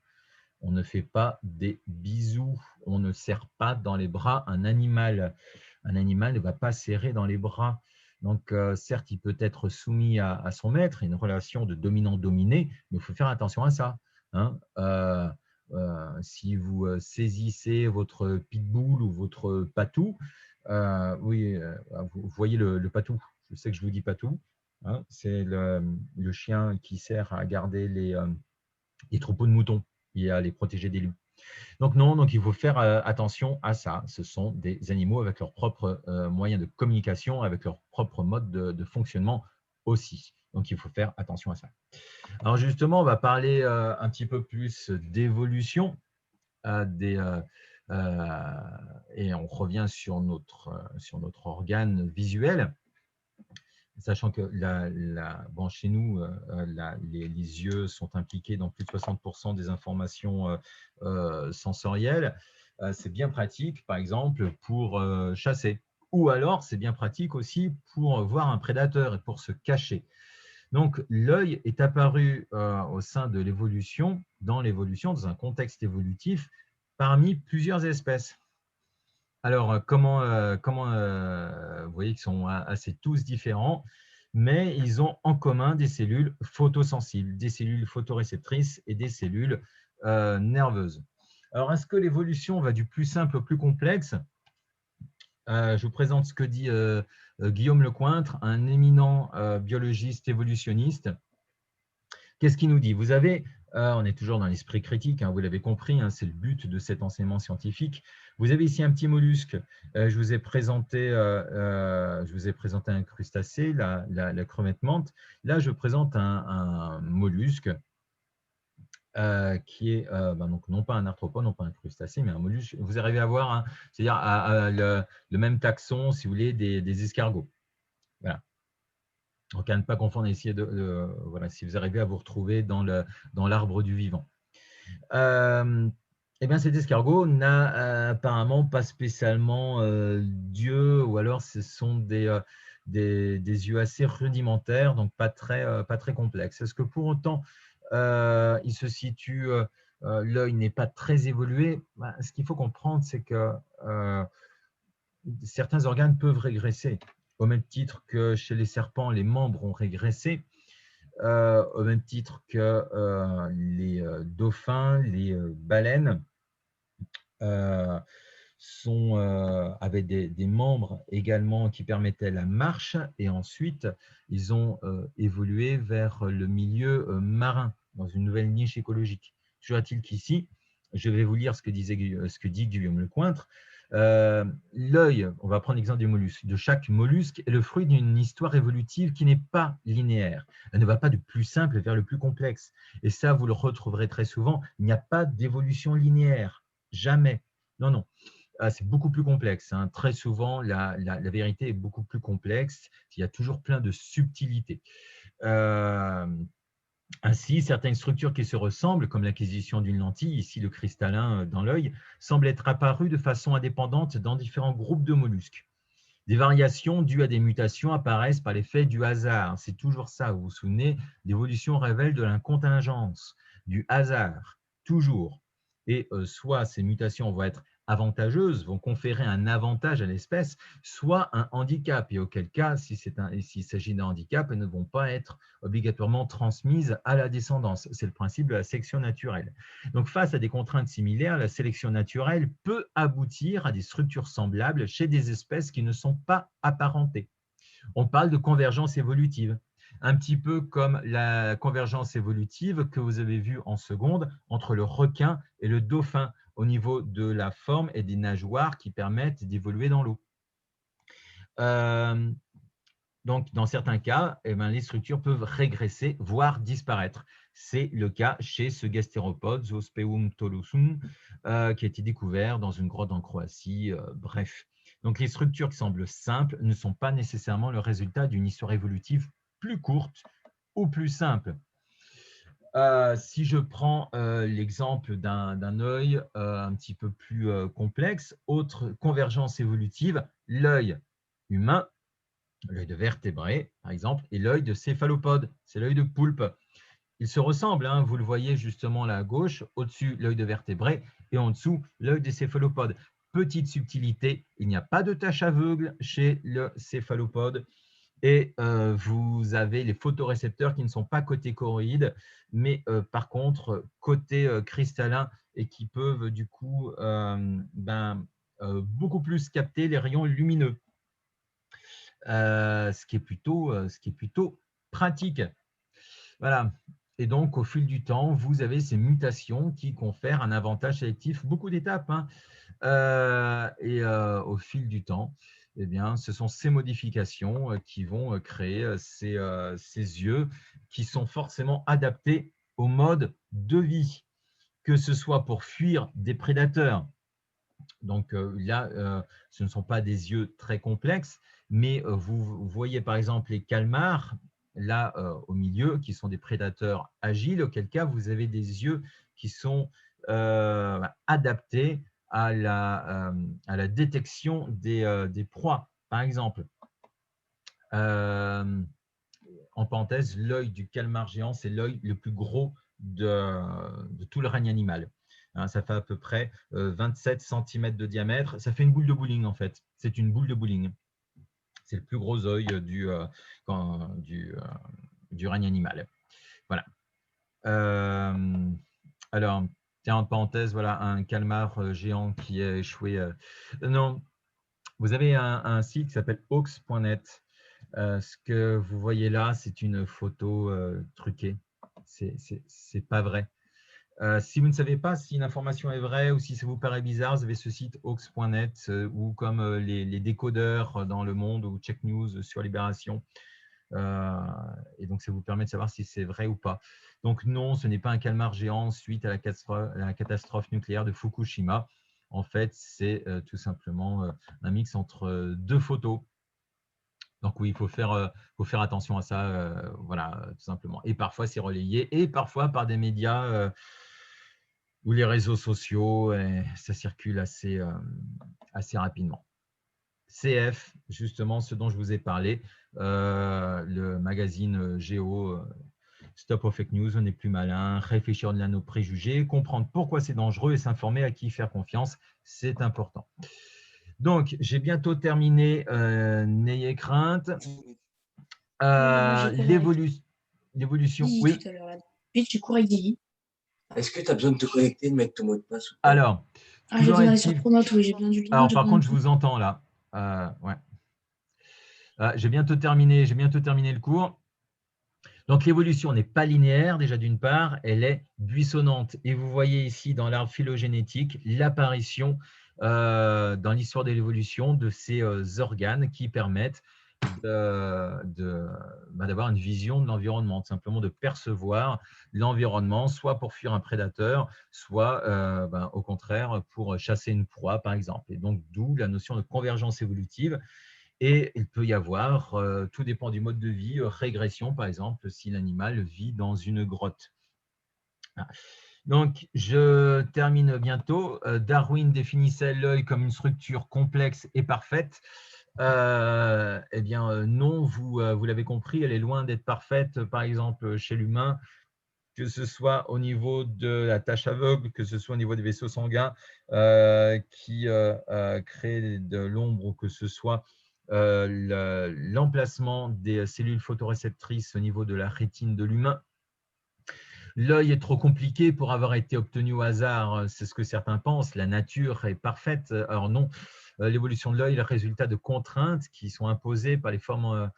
On ne fait pas des bisous, on ne serre pas dans les bras un animal. Un animal ne va pas serrer dans les bras. Donc, certes, il peut être soumis à son maître, une relation de dominant-dominé, mais il faut faire attention à ça. Hein. Si vous saisissez votre pitbull ou votre patou, oui, vous voyez le patou, je sais que je vous dis patou, hein, c'est le chien qui sert à garder les troupeaux de moutons et à les protéger des loups. Donc non, donc il faut faire attention à ça. Ce sont des animaux avec leurs propres moyens de communication, avec leur propre mode de fonctionnement aussi. Donc il faut faire attention à ça. Alors justement, on va parler un petit peu plus d'évolution et on revient sur notre organe visuel. Sachant que bon, chez nous, les yeux sont impliqués dans plus de 60% des informations sensorielles. C'est bien pratique, par exemple, pour chasser. Ou alors, c'est bien pratique aussi pour voir un prédateur et pour se cacher. Donc, l'œil est apparu au sein de l'évolution, dans un contexte évolutif, parmi plusieurs espèces. Alors, vous voyez qu'ils sont assez tous différents, mais ils ont en commun des cellules photosensibles, des cellules photoréceptrices et des cellules nerveuses. Alors, est-ce que l'évolution va du plus simple au plus complexe? Je vous présente ce que dit Guillaume Lecointre, un éminent biologiste évolutionniste. Qu'est-ce qu'il nous dit? Vous avez, on est toujours dans l'esprit critique, hein, vous l'avez compris, hein, c'est le but de cet enseignement scientifique. Vous avez ici un petit mollusque. Je vous ai présenté un crustacé, la crevette menthe. Là, je présente un mollusque qui est donc non pas un arthropode, non pas un crustacé, mais un mollusque. Vous arrivez à voir, hein, c'est-à-dire le même taxon, si vous voulez, des escargots. Voilà. Donc, à ne pas confondre, essayer voilà, si vous arrivez à vous retrouver dans l'arbre du vivant. Eh bien, cet escargot n'a apparemment pas spécialement d'yeux, ou alors ce sont des yeux assez rudimentaires, donc pas très complexes. Est-ce que pour autant, il se situe, l'œil n'est pas très évolué? Ce qu'il faut comprendre, c'est que certains organes peuvent régresser. Au même titre que chez les serpents, les membres ont régressé, au même titre que les dauphins, les baleines avaient des membres également qui permettaient la marche, et ensuite ils ont évolué vers le milieu marin, dans une nouvelle niche écologique. Toujours est-il qu'ici, je vais vous lire ce que dit Guillaume Lecointre. L'œil, on va prendre l'exemple du mollusque, de chaque mollusque est le fruit d'une histoire évolutive qui n'est pas linéaire. Elle ne va pas du plus simple vers le plus complexe. Et ça, vous le retrouverez très souvent. Il n'y a pas d'évolution linéaire. Jamais. Non, non. C'est beaucoup plus complexe. Hein. Très souvent, la vérité est beaucoup plus complexe. Il y a toujours plein de subtilités. Ainsi, certaines structures qui se ressemblent, comme l'acquisition d'une lentille, ici le cristallin dans l'œil, semblent être apparues de façon indépendante dans différents groupes de mollusques. Des variations dues à des mutations apparaissent par l'effet du hasard. C'est toujours ça, vous vous souvenez, l'évolution révèle de l'incontingence, du hasard, toujours. Et soit ces mutations vont être avantageuses, vont conférer un avantage à l'espèce, soit un handicap, et auquel cas, s'il s'agit d'un handicap, elles ne vont pas être obligatoirement transmises à la descendance. C'est le principe de la sélection naturelle. Donc, face à des contraintes similaires, la sélection naturelle peut aboutir à des structures semblables chez des espèces qui ne sont pas apparentées. On parle de convergence évolutive, un petit peu comme la convergence évolutive que vous avez vue en seconde entre le requin et le dauphin au niveau de la forme et des nageoires qui permettent d'évoluer dans l'eau. Donc, dans certains cas, les structures peuvent régresser, voire disparaître. C'est le cas chez ce gastéropode, Zospeum tolosum, qui a été découvert dans une grotte en Croatie. Bref. Donc, les structures qui semblent simples ne sont pas nécessairement le résultat d'une histoire évolutive plus courte ou plus simple. Si je prends l'exemple d'un œil un petit peu plus complexe, autre convergence évolutive, l'œil humain, l'œil de vertébré, par exemple, et l'œil de céphalopode, c'est l'œil de poulpe. Ils se ressemblent, hein, vous le voyez justement là à gauche, au-dessus l'œil de vertébré et en dessous l'œil des céphalopode. Petite subtilité, il n'y a pas de tache aveugle chez le céphalopode et vous avez les photorécepteurs qui ne sont pas côté choroïde, mais par contre côté cristallin et qui peuvent du coup beaucoup plus capter les rayons lumineux. Ce qui est plutôt pratique. Voilà. Et donc, au fil du temps, vous avez ces mutations qui confèrent un avantage sélectif, beaucoup d'étapes. Hein. Au fil du temps, eh bien, ce sont ces modifications qui vont créer ces yeux qui sont forcément adaptés au mode de vie, que ce soit pour fuir des prédateurs. Donc là, ce ne sont pas des yeux très complexes, mais vous voyez par exemple les calmars, là au milieu, qui sont des prédateurs agiles, auquel cas vous avez des yeux qui sont adaptés à la détection des proies, par exemple. En parenthèse, l'œil du calmar géant, c'est l'œil le plus gros de tout le règne animal. Hein, ça fait à peu près 27 cm de diamètre. Ça fait une boule de bowling, en fait. C'est une boule de bowling. C'est le plus gros œil du règne animal. Voilà. Alors, tiens, en parenthèse, voilà un calmar géant qui a échoué. Non, vous avez un site qui s'appelle hawks.net. Ce que vous voyez là, c'est une photo truquée. C'est pas vrai. Si vous ne savez pas si une information est vraie ou si ça vous paraît bizarre, vous avez ce site hawks.net ou comme les décodeurs dans Le Monde ou Check News sur Libération. Et donc, ça vous permet de savoir si c'est vrai ou pas. Donc, non, ce n'est pas un calmar géant suite à la catastrophe nucléaire de Fukushima. En fait, c'est tout simplement un mix entre deux photos. Donc oui, il faut faire attention à ça, voilà, tout simplement. Et parfois, c'est relayé, et parfois par des médias ou les réseaux sociaux, et ça circule assez rapidement. CF, justement, ce dont je vous ai parlé, le magazine Géo, Stop aux fake news, on est plus malin, réfléchir au-delà de nos préjugés, comprendre pourquoi c'est dangereux et s'informer à qui faire confiance, c'est important. Donc, j'ai bientôt terminé, n'ayez crainte. L'évolution, oui. Tout à l'heure, là. Vite, tu cours avec Dili. Est-ce que tu as besoin de te connecter, de mettre ton mot de passe ou pas? Alors, j'ai besoin d'aller sur Pronote, oui, j'ai besoin du lien. Alors, par contre, je vous entends là. Ouais. J'ai bientôt terminé le cours. Donc, l'évolution n'est pas linéaire, déjà d'une part, elle est buissonnante. Et vous voyez ici dans l'arbre phylogénétique l'apparition dans l'histoire de l'évolution de ces organes qui permettent d'avoir une vision de l'environnement, tout simplement de percevoir l'environnement, soit pour fuir un prédateur, soit au contraire pour chasser une proie, par exemple. Et donc, d'où la notion de convergence évolutive. Et il peut y avoir, tout dépend du mode de vie, régression, par exemple, si l'animal vit dans une grotte. Donc, je termine bientôt. Darwin définissait l'œil comme une structure complexe et parfaite. Eh bien, non, vous l'avez compris, elle est loin d'être parfaite, par exemple, chez l'humain. que ce soit au niveau de la tache aveugle, que ce soit au niveau des vaisseaux sanguins qui créent de l'ombre, ou que ce soit l'emplacement des cellules photoréceptrices au niveau de la rétine de l'humain. L'œil est trop compliqué pour avoir été obtenu au hasard, c'est ce que certains pensent. La nature est parfaite. Alors non, l'évolution de l'œil est le résultat de contraintes qui sont imposées par les formes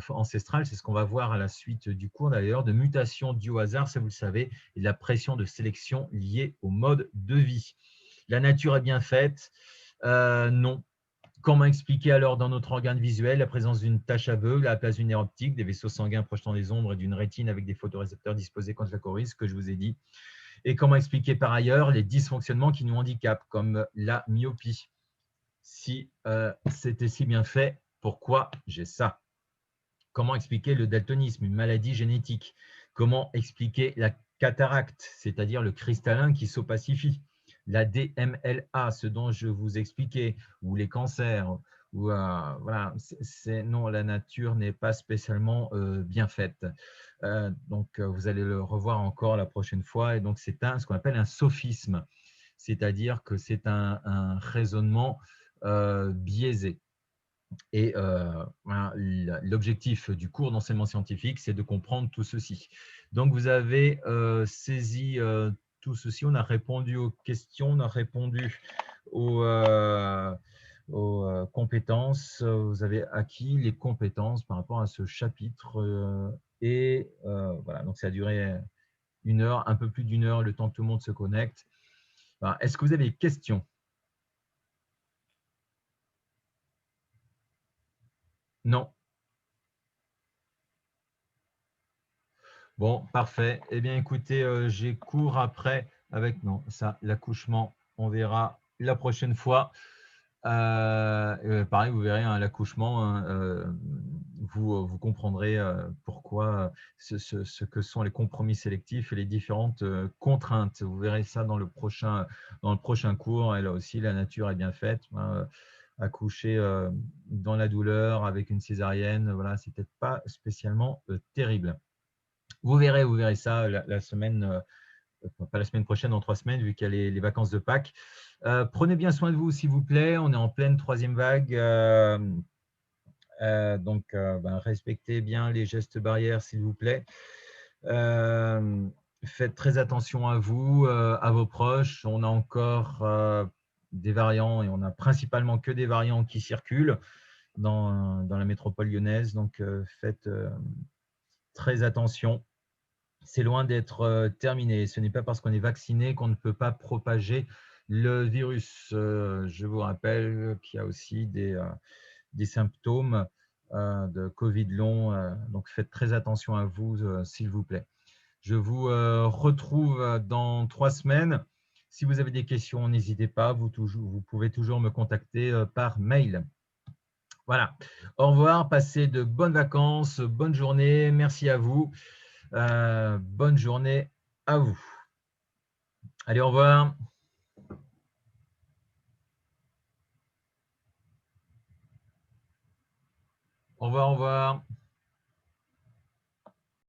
ancestrales. C'est ce qu'on va voir à la suite du cours d'ailleurs, de mutations dues au hasard, ça vous le savez, et de la pression de sélection liée au mode de vie. La nature est bien faite. Non. Comment expliquer alors dans notre organe visuel la présence d'une tache aveugle à la place d'une nerf optique, des vaisseaux sanguins projetant des ombres et d'une rétine avec des photorécepteurs disposés contre la chorus, que je vous ai dit? Et comment expliquer par ailleurs les dysfonctionnements qui nous handicapent, comme la myopie? Si c'était si bien fait, pourquoi j'ai ça? Comment expliquer le daltonisme, une maladie génétique? Comment expliquer la cataracte, c'est-à-dire le cristallin qui s'opacifie? La DMLA, ce dont je vous expliquais, ou les cancers, ou, voilà, non, la nature n'est pas spécialement bien faite. Donc, vous allez le revoir encore la prochaine fois. Et donc, c'est ce qu'on appelle un sophisme, c'est-à-dire que c'est un raisonnement biaisé. Et voilà, l'objectif du cours d'enseignement scientifique, c'est de comprendre tout ceci. Donc, vous avez saisi tout ceci. On a répondu aux questions, on a répondu aux compétences. Vous avez acquis les compétences par rapport à ce chapitre. Et voilà, donc ça a duré 1 heure, un peu plus d'1 heure, le temps que tout le monde se connecte. Est-ce que vous avez des questions? Non. Bon, parfait. Eh bien, écoutez, j'ai cours après avec, non, ça, l'accouchement, on verra la prochaine fois. Pareil, vous verrez, hein, l'accouchement, hein, vous comprendrez pourquoi ce que sont les compromis sélectifs et les différentes contraintes. Vous verrez ça dans le prochain cours. Et là aussi, la nature est bien faite. Hein, accoucher dans la douleur avec une césarienne, voilà, c'est peut-être pas spécialement terrible. Vous verrez ça la semaine, pas la semaine prochaine, dans 3 semaines, vu qu'il y a les vacances de Pâques. Prenez bien soin de vous, s'il vous plaît. On est en pleine 3e vague. Donc, respectez bien les gestes barrières, s'il vous plaît. Faites très attention à vous, à vos proches. On a encore des variants, et on a principalement que des variants qui circulent dans la métropole lyonnaise. Donc, faites très attention. C'est loin d'être terminé. Ce n'est pas parce qu'on est vacciné qu'on ne peut pas propager le virus. Je vous rappelle qu'il y a aussi des symptômes de Covid long. Donc, faites très attention à vous, s'il vous plaît. Je vous retrouve dans 3 semaines. Si vous avez des questions, n'hésitez pas. Vous pouvez toujours me contacter par mail. Voilà. Au revoir. Passez de bonnes vacances, bonne journée. Merci à vous. Bonne journée à vous. Allez, au revoir. Au revoir, au revoir.